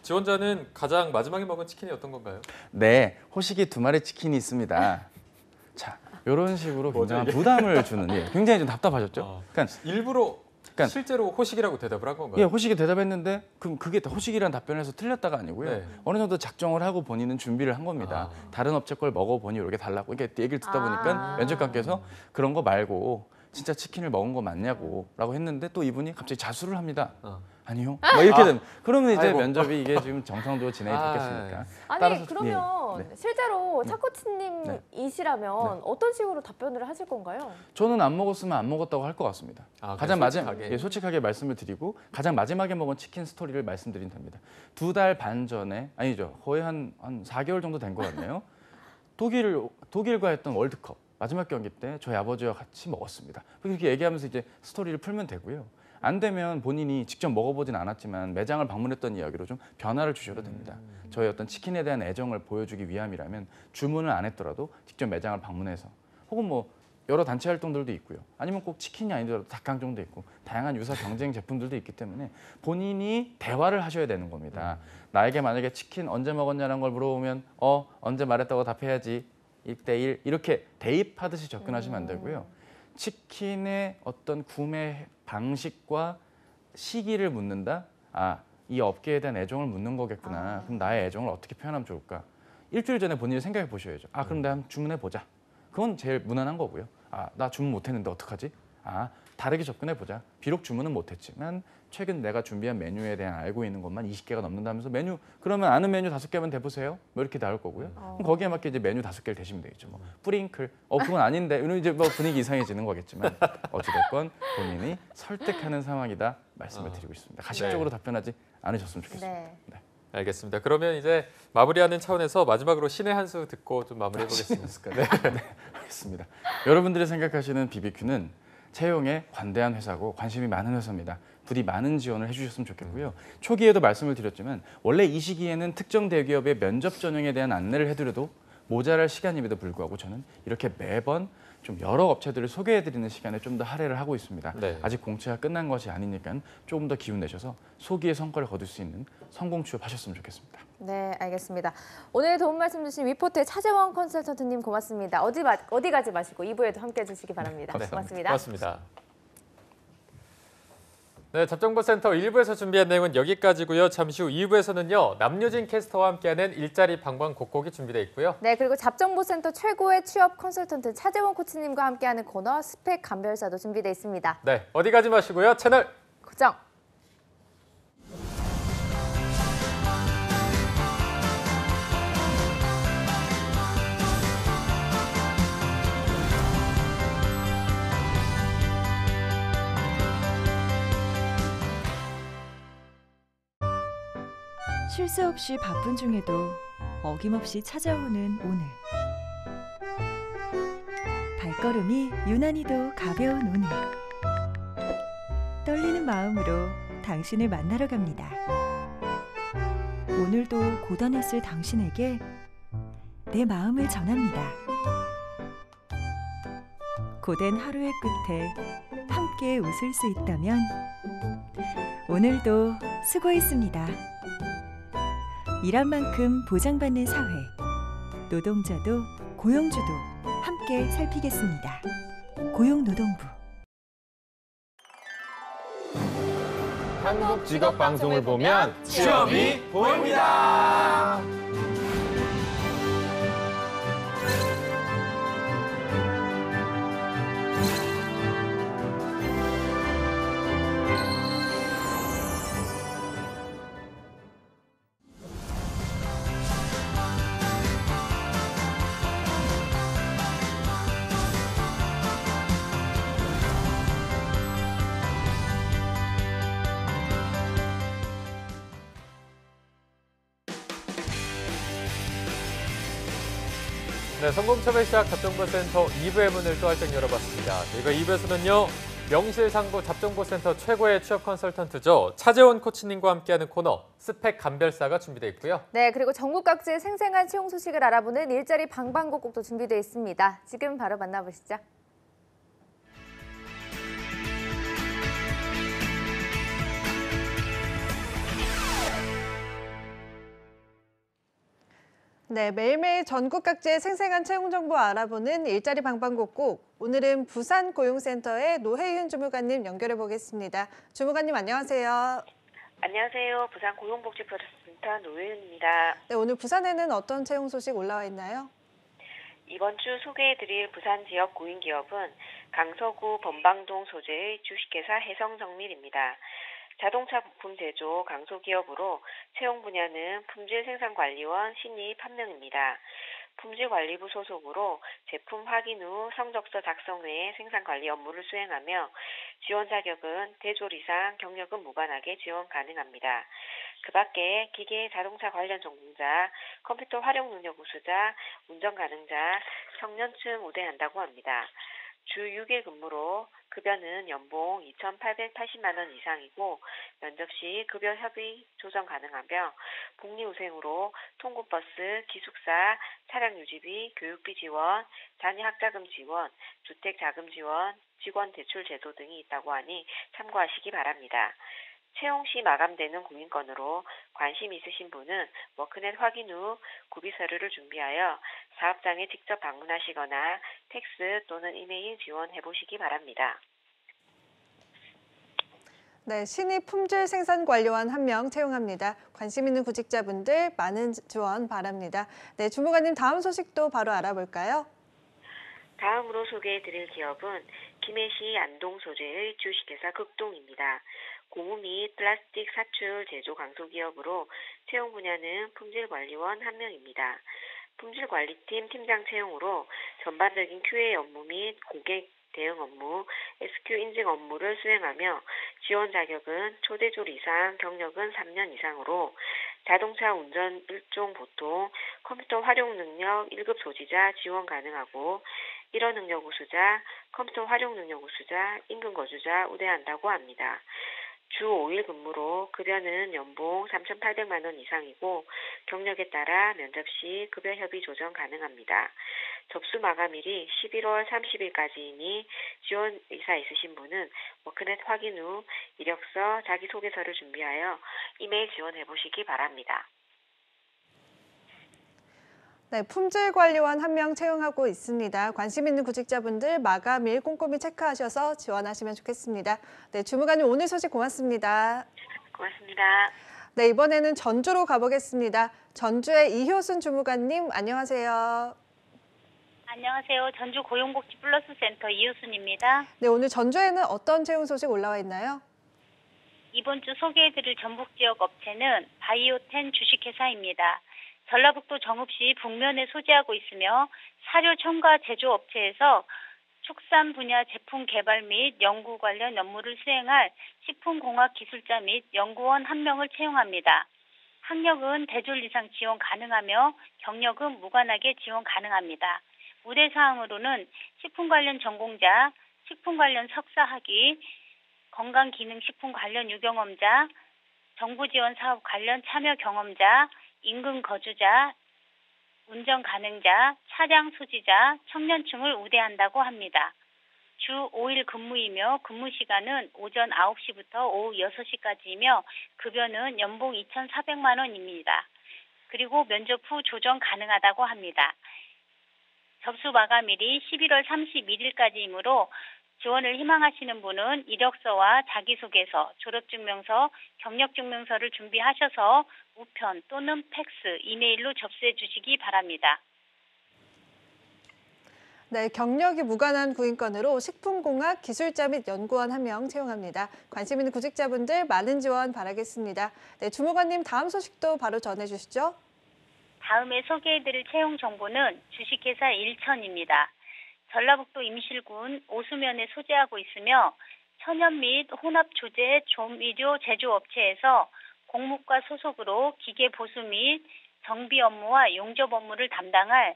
지원자는 가장 마지막에 먹은 치킨이 어떤 건가요? 네, 호식이 2마리 치킨이 있습니다. 자, 이런 식으로 굉장한 부담을 주는 굉장히 좀 답답하셨죠? 그러니까 일부러 그러니까- 실제로 호식이라고 대답을 한 건가요? 예, 호식이 대답했는데 그럼 그게 호식이라는 답변을 해서 틀렸다가 아니고요. 네. 어느 정도 작정을 하고 본인은 준비를 한 겁니다. 다른 업체 걸 먹어보니 이렇게 달라고 이렇게 얘기를 듣다 보니까 면접관께서 그런 거 말고 진짜 치킨을 먹은 거 맞냐고 라고 했는데 또 이분이 갑자기 자수를 합니다. 아니요. 뭐 이렇게 되면 그러면 이제 아이고. 면접이 이게 지금 정상적으로 진행이 됐겠습니까? 아니 따라서- 그러면 네. 실제로 차코치님이시라면 어떤 식으로 답변을 하실 건가요? 저는 안 먹었으면 안 먹었다고 할 것 같습니다. 아, 가장 솔직하게. 솔직하게 말씀을 드리고 가장 마지막에 먹은 치킨 스토리를 말씀드린답니다. 2달 반 전에 아니죠. 거의 한 4개월 정도 된 것 같네요. 독일과 했던 월드컵 마지막 경기 때 저희 아버지와 같이 먹었습니다. 그렇게 얘기하면서 이제 스토리를 풀면 되고요. 안 되면 본인이 직접 먹어보진 않았지만 매장을 방문했던 이야기로 좀 변화를 주셔도 됩니다. 저희 어떤 치킨에 대한 애정을 보여주기 위함이라면 주문을 안 했더라도 직접 매장을 방문해서 혹은 뭐 여러 단체 활동들도 있고요. 아니면 꼭 치킨이 아니더라도 닭강정도 있고 다양한 유사 경쟁 제품들도 있기 때문에 본인이 대화를 하셔야 되는 겁니다. 나에게 만약에 치킨 언제 먹었냐는 걸 물어보면 언제 말했다고 답해야지. 1대1 이렇게 대입하듯이 접근하시면 안 되고요. 치킨의 어떤 구매 방식과 시기를 묻는다. 이 업계에 대한 애정을 묻는 거겠구나. 그럼 나의 애정을 어떻게 표현하면 좋을까? 일주일 전에 본인이 생각해 보셔야죠. 그럼 내가 한번 주문해 보자. 그건 제일 무난한 거고요. 나 주문 못했는데 어떡하지? 다르게 접근해 보자. 비록 주문은 못했지만 최근 내가 준비한 메뉴에 대한 알고 있는 것만 20개가 넘는다면서 메뉴 그러면 아는 메뉴 5개만 대보세요. 뭐 이렇게 나올 거고요. 그럼 거기에 맞게 이제 메뉴 5개를 대시면 되겠죠. 뭐 뿌링클, 그건 아닌데 이런 이제 뭐 분위기 이상해지는 거겠지만 어찌됐건 본인이 설득하는 상황이다 말씀을 드리고 있습니다. 가식적으로 답변하지 않으셨으면 좋겠습니다. 네. 알겠습니다. 그러면 이제 마무리하는 차원에서 마지막으로 신의 한 수 듣고 좀 마무리해 보겠습니다. 네, 알겠습니다. 여러분들이 생각하시는 BBQ는 채용에 관대한 회사고 관심이 많은 회사입니다. 부디 많은 지원을 해주셨으면 좋겠고요. 초기에도 말씀을 드렸지만 원래 이 시기에는 특정 대기업의 면접 전형에 대한 안내를 해드려도 모자랄 시간임에도 불구하고 저는 이렇게 매번 좀 여러 업체들을 소개해드리는 시간에 좀 더 할애를 하고 있습니다. 네. 아직 공채가 끝난 것이 아니니까 조금 더 기운 내셔서 소기의 성과를 거둘 수 있는 성공 취업하셨으면 좋겠습니다. 네, 알겠습니다. 오늘 도움 말씀 주신 위포트의 차재원 컨설턴트님 고맙습니다. 어디 가지 마시고 2부에도 함께 해주시기 바랍니다. 네, 고맙습니다. 고맙습니다. 네, 잡정보센터 1부에서 준비한 내용은 여기까지고요. 잠시 후 2부에서는요. 남유진 캐스터와 함께하는 일자리 방방곡곡이 준비되어 있고요. 네, 그리고 잡정보센터 최고의 취업 컨설턴트 차재원 코치님과 함께하는 코너 스펙 감별사도 준비되어 있습니다. 네, 어디 가지 마시고요. 채널 고정! 쉴 새 없이 바쁜 중에도 어김없이 찾아오는 오늘. 발걸음이 유난히도 가벼운 오늘. 떨리는 마음으로 당신을 만나러 갑니다. 오늘도 고단했을 당신에게 내 마음을 전합니다. 고된 하루의 끝에 함께 웃을 수 있다면 오늘도 수고했습니다. 일한 만큼 보장받는 사회, 노동자도 고용주도 함께 살피겠습니다. 고용노동부. 한국 직업 방송을 보면 취업이 보입니다. 네, 성공처벌 시작 잡정보센터 2부의 문을 또 활짝 열어봤습니다. 저희가 2부에서는요. 명실상부 잡정보센터 최고의 취업 컨설턴트죠. 차재원 코치님과 함께하는 코너 스펙 감별사가 준비되어 있고요. 네, 그리고 전국 각지의 생생한 채용 소식을 알아보는 일자리 방방곡곡도 준비되어 있습니다. 지금 바로 만나보시죠. 네, 매일매일 전국 각지의 생생한 채용 정보 알아보는 일자리 방방곡곡. 오늘은 부산 고용센터의 노혜윤 주무관님 연결해 보겠습니다. 주무관님 안녕하세요. 안녕하세요. 부산 고용복지프로젝트센터 노혜윤입니다. 네, 오늘 부산에는 어떤 채용 소식 올라와 있나요? 이번 주 소개해드릴 부산 지역 고인기업은 강서구 범방동 소재의 주식회사 해성정밀입니다. 자동차 부품 제조 강소기업으로 채용 분야는 품질생산관리원 신입 1명입니다. 품질관리부 소속으로 제품 확인 후 성적서 작성 외에 생산관리 업무를 수행하며 지원 자격은 대졸 이상 경력은 무관하게 지원 가능합니다. 그 밖에 기계 자동차 관련 전공자, 컴퓨터 활용 능력 우수자, 운전 가능자, 청년층 우대한다고 합니다. 주 6일 근무로 급여는 연봉 2,880만 원 이상이고 면접 시 급여 협의 조정 가능하며 복리후생으로 통근버스, 기숙사, 차량 유지비, 교육비 지원, 자녀 학자금 지원, 주택자금 지원, 직원 대출 제도 등이 있다고 하니 참고하시기 바랍니다. 채용 시 마감되는 공인권으로 관심 있으신 분은 워크넷 확인 후 구비 서류를 준비하여 사업장에 직접 방문하시거나 텍스 또는 이메일 지원해 보시기 바랍니다. 네, 신입 품질 생산 관료원 1명 채용합니다. 관심 있는 구직자분들 많은 지원 바랍니다. 네, 주무관님 다음 소식도 바로 알아볼까요? 다음으로 소개해드릴 기업은 김해시 안동 소재의 주식회사 극동입니다. 고무 및 플라스틱 사출 제조 강소기업으로 채용 분야는 품질관리원 1명입니다. 품질관리팀 팀장 채용으로 전반적인 QA 업무 및 고객 대응 업무, SQ 인증 업무를 수행하며 지원 자격은 초대졸 이상, 경력은 3년 이상으로 자동차 운전 1종 보통, 컴퓨터 활용 능력 1급 소지자 지원 가능하고 일어 능력 우수자, 컴퓨터 활용 능력 우수자, 인근 거주자 우대한다고 합니다. 주 5일 근무로 급여는 연봉 3,800만 원 이상이고 경력에 따라 면접 시 급여 협의 조정 가능합니다. 접수 마감일이 11월 30일까지이니 지원 의사 있으신 분은 워크넷 확인 후 이력서, 자기소개서를 준비하여 이메일 지원해 보시기 바랍니다. 네, 품질관리원 1명 채용하고 있습니다. 관심 있는 구직자분들 마감일 꼼꼼히 체크하셔서 지원하시면 좋겠습니다. 네, 주무관님 오늘 소식 고맙습니다. 고맙습니다. 네, 이번에는 전주로 가보겠습니다. 전주의 이효순 주무관님 안녕하세요. 안녕하세요. 전주 고용복지 플러스 센터 이효순입니다. 네, 오늘 전주에는 어떤 채용 소식 올라와 있나요? 이번 주 소개해드릴 전북 지역 업체는 바이오텐 주식회사입니다. 전라북도 정읍시 북면에 소재하고 있으며 사료 첨가 제조업체에서 축산 분야 제품 개발 및 연구 관련 업무를 수행할 식품공학 기술자 및 연구원 1명을 채용합니다. 학력은 대졸 이상 지원 가능하며 경력은 무관하게 지원 가능합니다. 우대 사항으로는 식품 관련 전공자, 식품 관련 석사학위, 건강기능식품 관련 유경험자, 정부 지원 사업 관련 참여 경험자, 인근 거주자, 운전 가능자, 차량 소지자, 청년층을 우대한다고 합니다. 주 5일 근무이며 근무 시간은 오전 9시부터 오후 6시까지이며 급여는 연봉 2,400만 원입니다. 그리고 면접 후 조정 가능하다고 합니다. 접수 마감일이 11월 31일까지이므로 지원을 희망하시는 분은 이력서와 자기소개서, 졸업증명서, 경력증명서를 준비하셔서 우편 또는 팩스, 이메일로 접수해 주시기 바랍니다. 네, 경력이 무관한 구인권으로 식품공학 기술자 및 연구원 1명 채용합니다. 관심 있는 구직자분들 많은 지원 바라겠습니다. 네, 주무관님 다음 소식도 바로 전해주시죠. 다음에 소개해드릴 채용 정보는 주식회사 일천입니다. 전라북도 임실군 오수면에 소재하고 있으며 천연 및 혼합 조제 조미료 제조업체에서 공무과 소속으로 기계 보수 및 정비 업무와 용접 업무를 담당할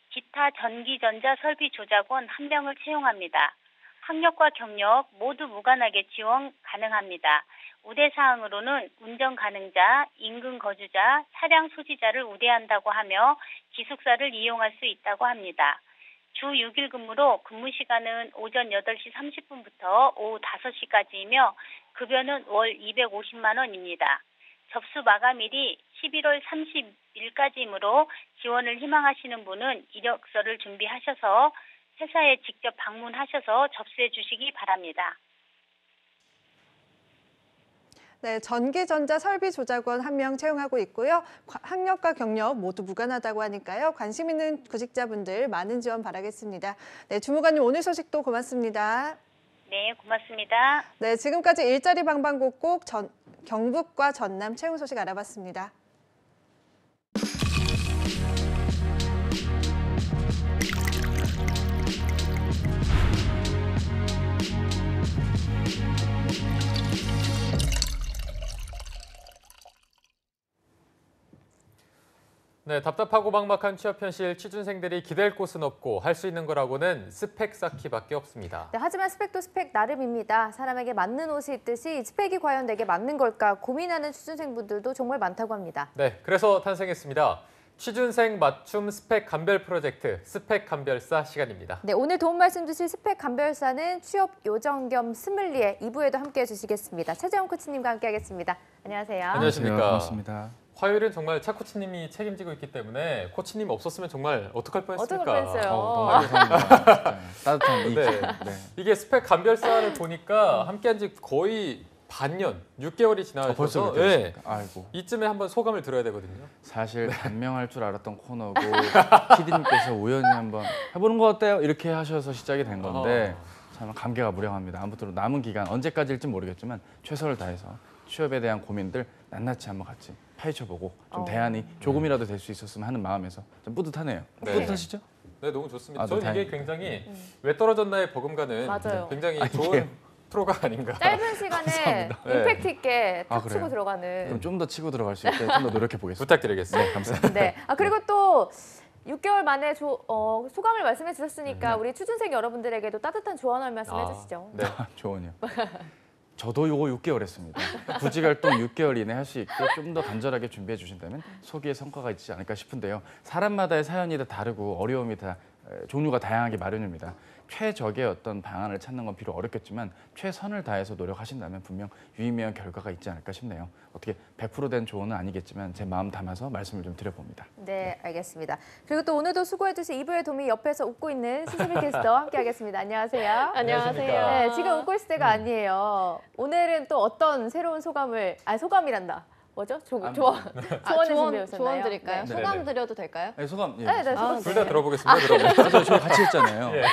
기타 전기전자 설비 조작원 1명을 채용합니다. 학력과 경력 모두 무관하게 지원 가능합니다. 우대 사항으로는 운전 가능자, 인근 거주자, 차량 소지자를 우대한다고 하며 기숙사를 이용할 수 있다고 합니다. 주 6일 근무로 근무 시간은 오전 8시 30분부터 오후 5시까지이며 급여는 월 250만 원입니다. 접수 마감일이 11월 30일까지이므로 지원을 희망하시는 분은 이력서를 준비하셔서 회사에 직접 방문하셔서 접수해 주시기 바랍니다. 네, 전기전자 설비 조작원 1명 채용하고 있고요. 학력과 경력 모두 무관하다고 하니까요. 관심 있는 구직자분들 많은 지원 바라겠습니다. 네, 주무관님 오늘 소식도 고맙습니다. 네, 고맙습니다. 네, 지금까지 일자리 방방곡곡 경북과 전남 채용 소식 알아봤습니다. 네, 답답하고 막막한 취업 현실, 취준생들이 기댈 곳은 없고 할 수 있는 거라고는 스펙 쌓기밖에 없습니다. 네, 하지만 스펙도 스펙 나름입니다. 사람에게 맞는 옷이 있듯이 스펙이 과연 내게 맞는 걸까 고민하는 취준생분들도 정말 많다고 합니다. 네, 그래서 탄생했습니다. 취준생 맞춤 스펙 감별 프로젝트 스펙 감별사 시간입니다. 네, 오늘 도움 말씀 주실 스펙 감별사는 취업 요정 겸 스물리에 2부에도 함께해 주시겠습니다. 최재원 코치님과 함께하겠습니다. 안녕하세요. 안녕하십니까. 반갑습니다. 화요일은 정말 차 코치님이 책임지고 있기 때문에 코치님 없었으면 정말 어떡할 뻔했습니까? 어떡할 뻔했어요. 너무 감사합니다. 따뜻한 이 네. 네. 이게 스펙 감별사를 보니까 함께한 지 거의 반년, 6개월이 지나서 벌써 그렇게 네. 됐습니까? 아이고. 이쯤에 한번 소감을 들어야 되거든요. 사실 단명할 줄 알았던 코너고 PD님께서 우연히 한번 해보는 거 어때요? 이렇게 하셔서 시작이 된 건데 참 감개가 무량합니다. 아무튼 남은 기간 언제까지일지 모르겠지만 최선을 다해서 취업에 대한 고민들 낱낱이 한번 같이 파헤쳐보고 좀 대안이 조금이라도 될 수 있었으면 하는 마음에서 좀 뿌듯하네요. 네. 뿌듯하시죠? 네, 너무 좋습니다. 아, 저는 네, 이게 굉장히 왜 떨어졌나에 버금가는 맞아요. 굉장히 아, 좋은 이게- 프로가 아닌가. 짧은 시간에 네. 임팩트 있게 탁 그래요? 치고 들어가는. 그럼 좀 더 치고 들어갈 수 있게 좀 더 노력해 보겠습니다. 부탁드리겠습니다. 네, 감사합니다. 네. 그리고 또 6개월 만에 소감을 말씀해 주셨으니까 우리 취준생 여러분들에게도 따뜻한 조언 한 말씀 해주시죠. 네. 조언이요. 저도 요거 6개월 했습니다. 구직 활동 6개월 이내 할 수 있게 좀 더 간절하게 준비해 주신다면 소기의 성과가 있지 않을까 싶은데요. 사람마다의 사연이 다 다르고 어려움이 다 종류가 다양하게 마련입니다. 최적의 어떤 방안을 찾는 건 비록 어렵겠지만 최선을 다해서 노력하신다면 분명 유의미한 결과가 있지 않을까 싶네요. 어떻게 100%된 조언은 아니겠지만 제 마음 담아서 말씀을 좀 드려봅니다. 네, 알겠습니다. 그리고 또 오늘도 수고해주신 2부의 도미 옆에서 웃고 있는 신수빈 캐스터와 함께하겠습니다. 안녕하세요. 안녕하세요. 네, 지금 웃고 있을 때가 아니에요. 오늘은 또 어떤 새로운 소감이란다. 뭐죠? 조언을 준비해 오셨나요? 조언 드릴까요? 네. 소감 드려도 될까요? 네, 소감. 예. 네, 소감. 둘 다 들어보겠습니다. 그러면. 맞아요. 저희 같이 했잖아요. 예.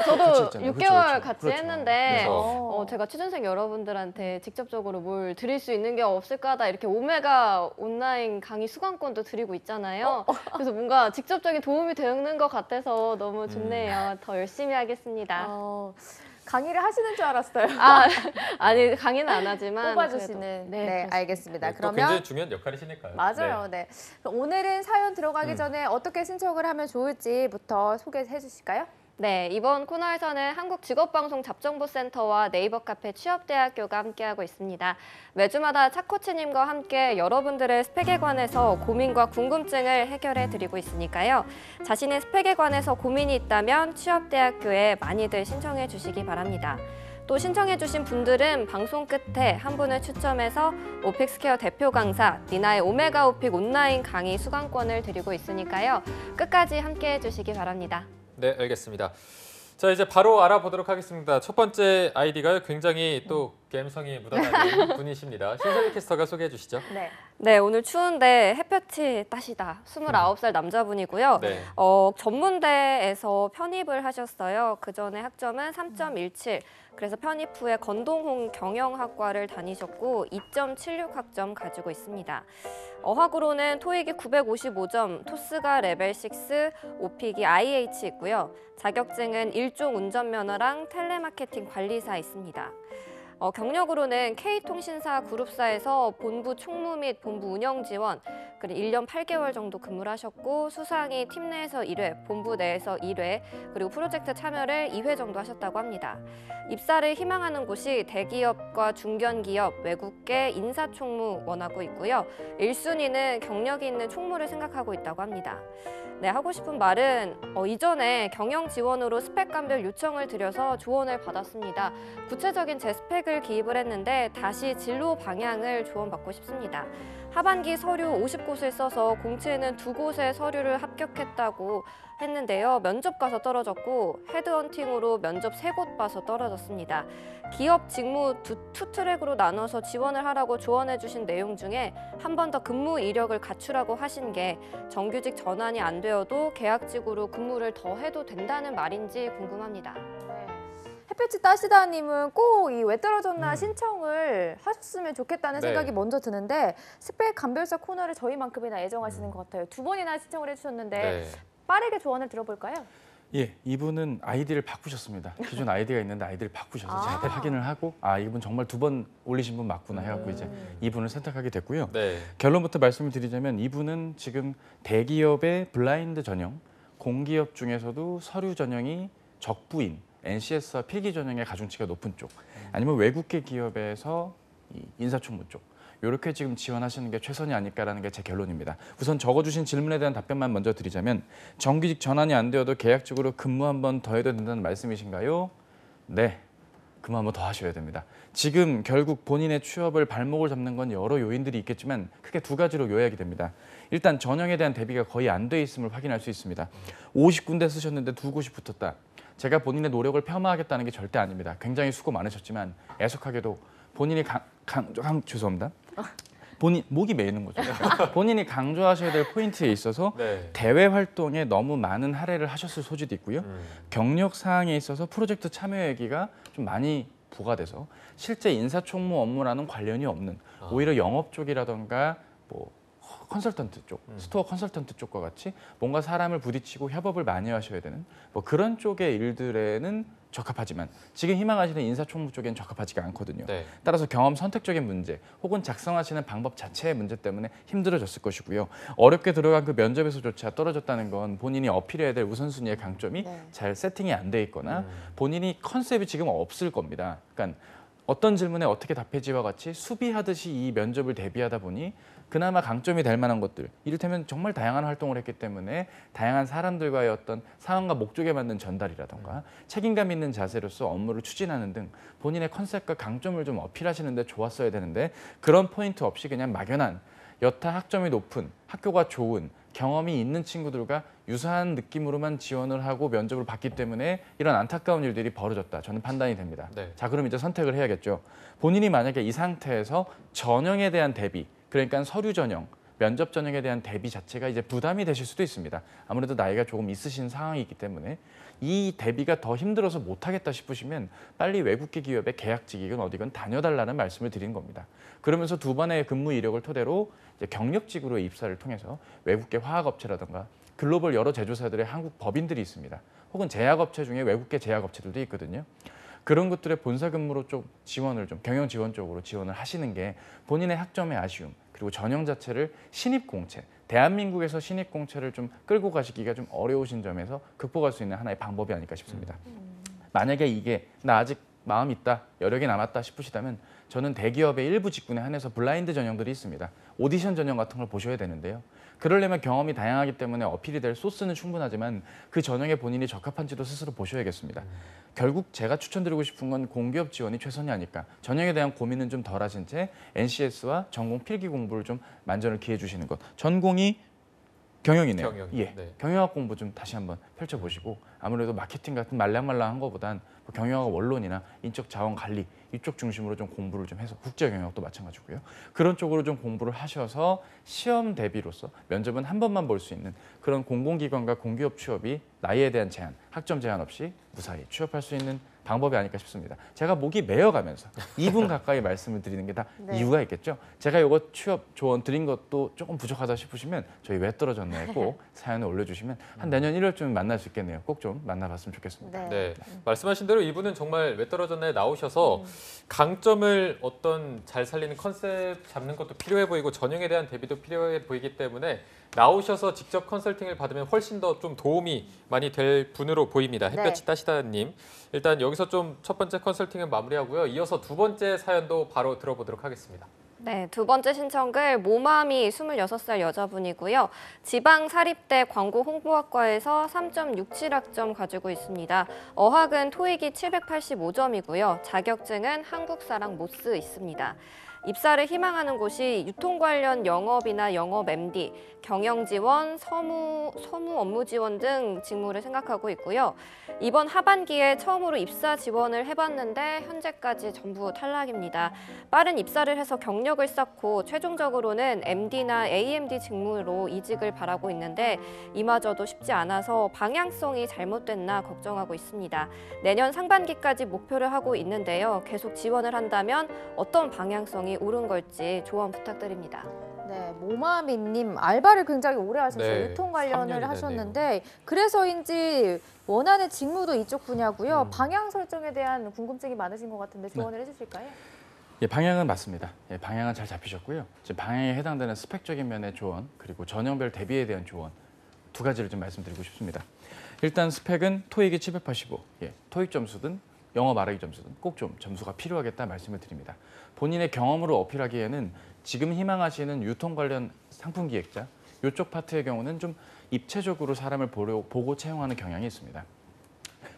저도 같이 했잖아요. 6개월 그렇죠. 같이 그렇죠. 했는데 그래서. 제가 취준생 여러분들한테 직접적으로 뭘 드릴 수 있는 게 없을까 하다 이렇게 오메가 온라인 강의 수강권도 드리고 있잖아요. 그래서 뭔가 직접적인 도움이 되는 것 같아서 너무 좋네요. 더 열심히 하겠습니다. 강의를 하시는 줄 알았어요. 아니 강의는 안 하지만 뽑아주시는. 그래도. 네, 그렇습니다. 알겠습니다. 또 그러면 굉장히 중요한 역할이시니까요. 맞아요. 네. 그럼 오늘은 사연 들어가기 전에 어떻게 신청을 하면 좋을지부터 소개해 주실까요? 네, 이번 코너에서는 한국직업방송잡정보센터와 네이버 카페 취업대학교가 함께하고 있습니다. 매주마다 차코치님과 함께 여러분들의 스펙에 관해서 고민과 궁금증을 해결해 드리고 있으니까요. 자신의 스펙에 관해서 고민이 있다면 취업대학교에 많이들 신청해 주시기 바랍니다. 또 신청해 주신 분들은 방송 끝에 한 분을 추첨해서 오픽스케어 대표 강사 니나의 오메가 오픽 온라인 강의 수강권을 드리고 있으니까요. 끝까지 함께해 주시기 바랍니다. 네, 알겠습니다. 자, 이제 바로 알아보도록 하겠습니다. 첫 번째 아이디가 굉장히 또 감성이 묻어나는 분이십니다. 신서희 캐스터가 소개해 주시죠. 네. 네, 오늘 추운데 햇볕이 따시다. 29살 남자분이고요. 네. 전문대에서 편입을 하셨어요. 그 전에 학점은 3.17. 그래서 편입 후에 건동홍 경영학과를 다니셨고 2.76 학점 가지고 있습니다. 어학으로는 토익이 955점, 토스가 레벨 6, 오픽이 IH 있고요. 자격증은 일종 운전면허랑 텔레마케팅 관리사 있습니다. 경력으로는 K통신사 그룹사에서 본부 총무 및 본부 운영 지원, 그리고 1년 8개월 정도 근무를 하셨고 수상이 팀 내에서 1회, 본부 내에서 1회, 그리고 프로젝트 참여를 2회 정도 하셨다고 합니다. 입사를 희망하는 곳이 대기업과 중견기업, 외국계, 인사총무 원하고 있고요. 1순위는 경력이 있는 총무를 생각하고 있다고 합니다. 네, 하고 싶은 말은 이전에 경영 지원으로 스펙 감별 요청을 드려서 조언을 받았습니다. 구체적인 제 스펙을 기입을 했는데 다시 진로 방향을 조언받고 싶습니다. 하반기 서류 50곳을 써서 공채는 2곳의 서류를 합격했다고 했는데요. 면접 가서 떨어졌고 헤드헌팅으로 면접 3곳 봐서 떨어졌습니다. 기업 직무 투 트랙으로 나눠서 지원을 하라고 조언해 주신 내용 중에 한 번 더 근무 이력을 갖추라고 하신 게 정규직 전환이 안 되어도 계약직으로 근무를 더 해도 된다는 말인지 궁금합니다. 햇볕이 따시다님은 꼭 이 왜 떨어졌나 신청을 하셨으면 좋겠다는 네. 생각이 먼저 드는데 스펙 감별사 코너를 저희만큼이나 애정하시는 것 같아요. 2번이나 신청을 해주셨는데 네. 빠르게 조언을 들어볼까요? 예, 이분은 아이디를 바꾸셨습니다. 기존 아이디가 있는데 아이디를 바꾸셔서 제가 확인을 하고 이분 정말 2번 올리신 분 맞구나 해갖고 이제 이분을 선택하게 됐고요. 네. 결론부터 말씀을 드리자면 이분은 지금 대기업의 블라인드 전형, 공기업 중에서도 서류 전형이 적부인 NCS와 필기 전형의 가중치가 높은 쪽, 아니면 외국계 기업에서 이 인사총무 쪽, 이렇게 지금 지원하시는 게 최선이 아닐까라는 게 제 결론입니다. 우선 적어주신 질문에 대한 답변만 먼저 드리자면 정규직 전환이 안 되어도 계약직으로 근무 한 번 더 해도 된다는 말씀이신가요? 네, 근무 한 번 더 하셔야 됩니다. 지금 결국 본인의 취업을 발목을 잡는 건 여러 요인들이 있겠지만 크게 2가지로 요약이 됩니다. 일단 전형에 대한 대비가 거의 안 돼 있음을 확인할 수 있습니다. 50군데 쓰셨는데 2곳이 붙었다. 제가 본인의 노력을 폄하하겠다는 게 절대 아닙니다. 굉장히 수고 많으셨지만 애석하게도 본인이 죄송합니다. 목이 메이는 거죠. 본인이 강조하셔야 될 포인트에 있어서 네. 대외 활동에 너무 많은 할애를 하셨을 소지도 있고요. 경력 사항에 있어서 프로젝트 참여액이가 좀 많이 부과돼서 실제 인사총무 업무라는 관련이 없는 오히려 영업 쪽이라던가 뭐 컨설턴트 쪽, 스토어 컨설턴트 쪽과 같이 뭔가 사람을 부딪히고 협업을 많이 하셔야 되는 뭐 그런 쪽의 일들에는 적합하지만 지금 희망하시는 인사총무 쪽에는 적합하지가 않거든요. 네. 따라서 경험 선택적인 문제 혹은 작성하시는 방법 자체의 문제 때문에 힘들어졌을 것이고요. 어렵게 들어간 그 면접에서조차 떨어졌다는 건 본인이 어필해야 될 우선순위의 강점이 잘 세팅이 안 돼 있거나 본인이 컨셉이 지금 없을 겁니다. 그러니까 어떤 질문에 어떻게 답해지와 같이 수비하듯이 이 면접을 대비하다 보니 그나마 강점이 될 만한 것들, 이를테면 정말 다양한 활동을 했기 때문에 다양한 사람들과의 어떤 상황과 목적에 맞는 전달이라던가 책임감 있는 자세로서 업무를 추진하는 등 본인의 컨셉과 강점을 좀 어필하시는 데 좋았어야 되는데 그런 포인트 없이 그냥 막연한 여타 학점이 높은, 학교가 좋은, 경험이 있는 친구들과 유사한 느낌으로만 지원을 하고 면접을 봤기 때문에 이런 안타까운 일들이 벌어졌다. 저는 판단이 됩니다. 네. 자, 그럼 이제 선택을 해야겠죠. 본인이 만약에 이 상태에서 전형에 대한 대비, 그러니까 서류 전형, 면접 전형에 대한 대비 자체가 이제 부담이 되실 수도 있습니다. 아무래도 나이가 조금 있으신 상황이 있기 때문에 이 대비가 더 힘들어서 못하겠다 싶으시면 빨리 외국계 기업의 계약직이건 어디건 다녀달라는 말씀을 드린 겁니다. 그러면서 2번의 근무 이력을 토대로 이제 경력직으로 입사를 통해서 외국계 화학업체라든가 글로벌 여러 제조사들의 한국 법인들이 있습니다. 혹은 제약업체 중에 외국계 제약업체들도 있거든요. 그런 것들의 본사 근무로 좀 지원을 좀 경영 지원 쪽으로 지원을 하시는 게 본인의 학점의 아쉬움 그리고 전형 자체를 신입 공채, 대한민국에서 신입 공채를 좀 끌고 가시기가 좀 어려우신 점에서 극복할 수 있는 하나의 방법이 아닐까 싶습니다. 만약에 이게 나 아직 마음 있다, 여력이 남았다 싶으시다면 저는 대기업의 일부 직군에 한해서 블라인드 전형들이 있습니다. 오디션 전형 같은 걸 보셔야 되는데요. 그러려면 경험이 다양하기 때문에 어필이 될 소스는 충분하지만 그 전형에 본인이 적합한지도 스스로 보셔야겠습니다. 결국 제가 추천드리고 싶은 건 공기업 지원이 최선이 아닐까. 전형에 대한 고민은 좀 덜하신 채 NCS와 전공 필기 공부를 좀 만전을 기해 주시는 것. 전공이 경영이네요. 예, 네. 경영학 공부 좀 다시 한번 펼쳐보시고 아무래도 마케팅 같은 말랑말랑한 것보단 뭐 경영학 원론이나 인적 자원 관리 이쪽 중심으로 좀 공부를 좀 해서 국제 경영학도 마찬가지고요. 그런 쪽으로 좀 공부를 하셔서 시험 대비로서 면접은 한 번만 볼 수 있는 그런 공공기관과 공기업 취업이 나이에 대한 제한, 학점 제한 없이 무사히 취업할 수 있는 방법이 아닐까 싶습니다. 제가 목이 메어가면서 2분 가까이 말씀을 드리는 게 다 이유가 있겠죠. 제가 이거 취업 조언 드린 것도 조금 부족하다 싶으시면 저희 왜 떨어졌나요? 꼭 사연을 올려주시면 한 내년 1월쯤에 만날 수 있겠네요. 꼭 좀 만나봤으면 좋겠습니다. 네. 말씀하신 대로 이분은 정말 왜 떨어졌나에 나오셔서 강점을 어떤 잘 살리는 컨셉 잡는 것도 필요해 보이고 전형에 대한 대비도 필요해 보이기 때문에 나오셔서 직접 컨설팅을 받으면 훨씬 더 좀 도움이 많이 될 분으로 보입니다. 햇볕이 따시다님. 일단 여기서 좀 첫 번째 컨설팅은 마무리하고요. 이어서 2번째 사연도 바로 들어보도록 하겠습니다. 네, 2번째 신청글 모맘이 26살 여자분이고요. 지방사립대 광고홍보학과에서 3.67학점 가지고 있습니다. 어학은 토익이 785점이고요. 자격증은 한국사랑 모스 있습니다. 입사를 희망하는 곳이 유통 관련 영업이나 영업 MD, 경영 지원, 서무 업무 지원 등 직무를 생각하고 있고요. 이번 하반기에 처음으로 입사 지원을 해봤는데 현재까지 전부 탈락입니다. 빠른 입사를 해서 경력을 쌓고 최종적으로는 MD나 AMD 직무로 이직을 바라고 있는데 이마저도 쉽지 않아서 방향성이 잘못됐나 걱정하고 있습니다. 내년 상반기까지 목표를 하고 있는데요. 계속 지원을 한다면 어떤 방향성이 옳은 걸지 조언 부탁드립니다. 네, 모마미님 알바를 굉장히 오래 하셨어요. 네, 유통 3년이 관련을 됐네요. 하셨는데 그래서인지 원하는 직무도 이쪽 분야고요. 방향 설정에 대한 궁금증이 많으신 것 같은데 조언을 해주실까요? 예, 방향은 맞습니다. 예, 방향은 잘 잡히셨고요. 지금 방향에 해당되는 스펙적인 면의 조언 그리고 전형별 대비에 대한 조언 두 가지를 좀 말씀드리고 싶습니다. 일단 스펙은 토익이 785, 토익 점수든 영어 말하기 점수든 꼭 좀 점수가 필요하겠다 말씀을 드립니다. 본인의 경험으로 어필하기에는 지금 희망하시는 유통 관련 상품 기획자 이쪽 파트의 경우는 좀 입체적으로 사람을 보고 채용하는 경향이 있습니다.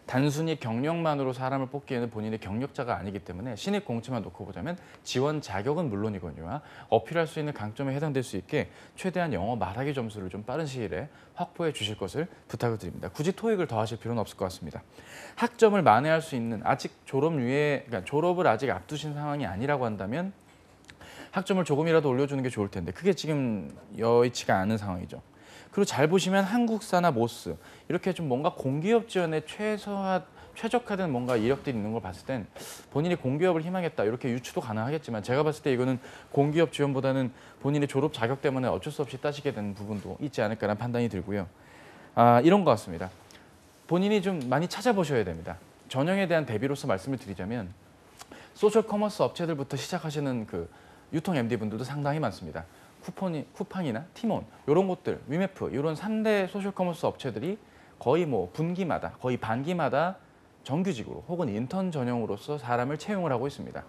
단순히 경력만으로 사람을 뽑기에는 본인의 경력자가 아니기 때문에 신입 공채만 놓고 보자면 지원 자격은 물론이거니와 어필할 수 있는 강점에 해당될 수 있게 최대한 영어 말하기 점수를 좀 빠른 시일에 확보해 주실 것을 부탁을 드립니다. 굳이 토익을 더 하실 필요는 없을 것 같습니다. 학점을 만회할 수 있는 아직 그러니까 졸업을 아직 앞두신 상황이 아니라고 한다면 학점을 조금이라도 올려주는 게 좋을 텐데 그게 지금 여의치가 않은 상황이죠. 그리고 잘 보시면 한국사나 모스 이렇게 좀 뭔가 공기업 지원에 최적화된 뭔가 이력들이 있는 걸 봤을 땐 본인이 공기업을 희망했다 이렇게 유추도 가능하겠지만 제가 봤을 때 이거는 공기업 지원보다는 본인의 졸업 자격 때문에 어쩔 수 없이 따시게 되는 부분도 있지 않을까라는 판단이 들고요. 이런 것 같습니다. 본인이 좀 많이 찾아보셔야 됩니다. 전형에 대한 대비로서 말씀을 드리자면 소셜 커머스 업체들부터 시작하시는 그 유통 MD분들도 상당히 많습니다. 쿠팡이나 티몬 이런 곳들, 위메프 이런 3대 소셜커머스 업체들이 거의 뭐 분기마다 거의 반기마다 정규직으로 혹은 인턴 전형으로서 사람을 채용을 하고 있습니다.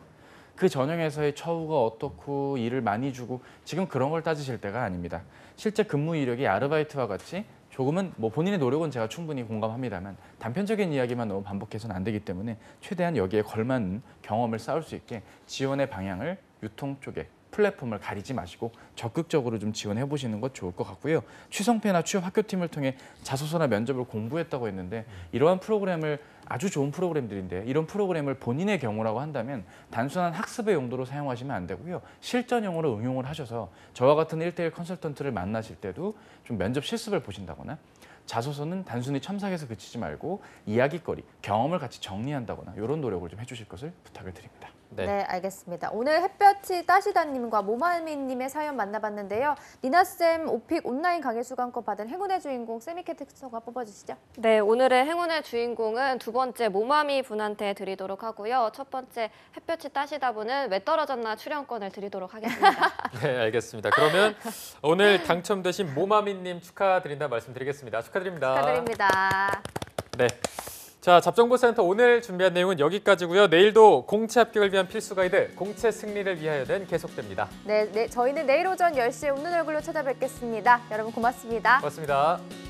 그 전형에서의 처우가 어떻고 일을 많이 주고 지금 그런 걸 따지실 때가 아닙니다. 실제 근무 이력이 아르바이트와 같이 조금은 뭐 본인의 노력은 제가 충분히 공감합니다만 단편적인 이야기만 너무 반복해서는 안 되기 때문에 최대한 여기에 걸맞는 경험을 쌓을 수 있게 지원의 방향을 유통 쪽에 플랫폼을 가리지 마시고 적극적으로 좀 지원해 보시는 것 좋을 것 같고요. 취성패나 취업 학교팀을 통해 자소서나 면접을 공부했다고 했는데 이러한 프로그램을 아주 좋은 프로그램들인데 이런 프로그램을 본인의 경우라고 한다면 단순한 학습의 용도로 사용하시면 안 되고요. 실전용으로 응용을 하셔서 저와 같은 1:1 컨설턴트를 만나실 때도 좀 면접 실습을 보신다거나 자소서는 단순히 첨삭해서 그치지 말고 이야기거리, 경험을 같이 정리한다거나 이런 노력을 좀 해주실 것을 부탁을 드립니다. 네, 알겠습니다. 오늘 햇볕이 따시다님과 모마미님의 사연 만나봤는데요. 니나쌤 오픽 온라인 강의 수강권 받은 행운의 주인공 세미캐텍서가 뽑아주시죠. 네, 오늘의 행운의 주인공은 두 번째 모마미 분한테 드리도록 하고요. 첫 번째 햇볕이 따시다 분은 왜 떨어졌나 출연권을 드리도록 하겠습니다. 네, 알겠습니다. 그러면 오늘 당첨되신 모마미님 축하드린다 말씀드리겠습니다. 축하드립니다. 축하드립니다. 네. 자, 잡정보센터 오늘 준비한 내용은 여기까지고요. 내일도 공채 합격을 위한 필수 가이드, 공채 승리를 위하여는 계속됩니다. 네, 저희는 내일 오전 10시에 웃는 얼굴로 찾아뵙겠습니다. 여러분 고맙습니다. 고맙습니다.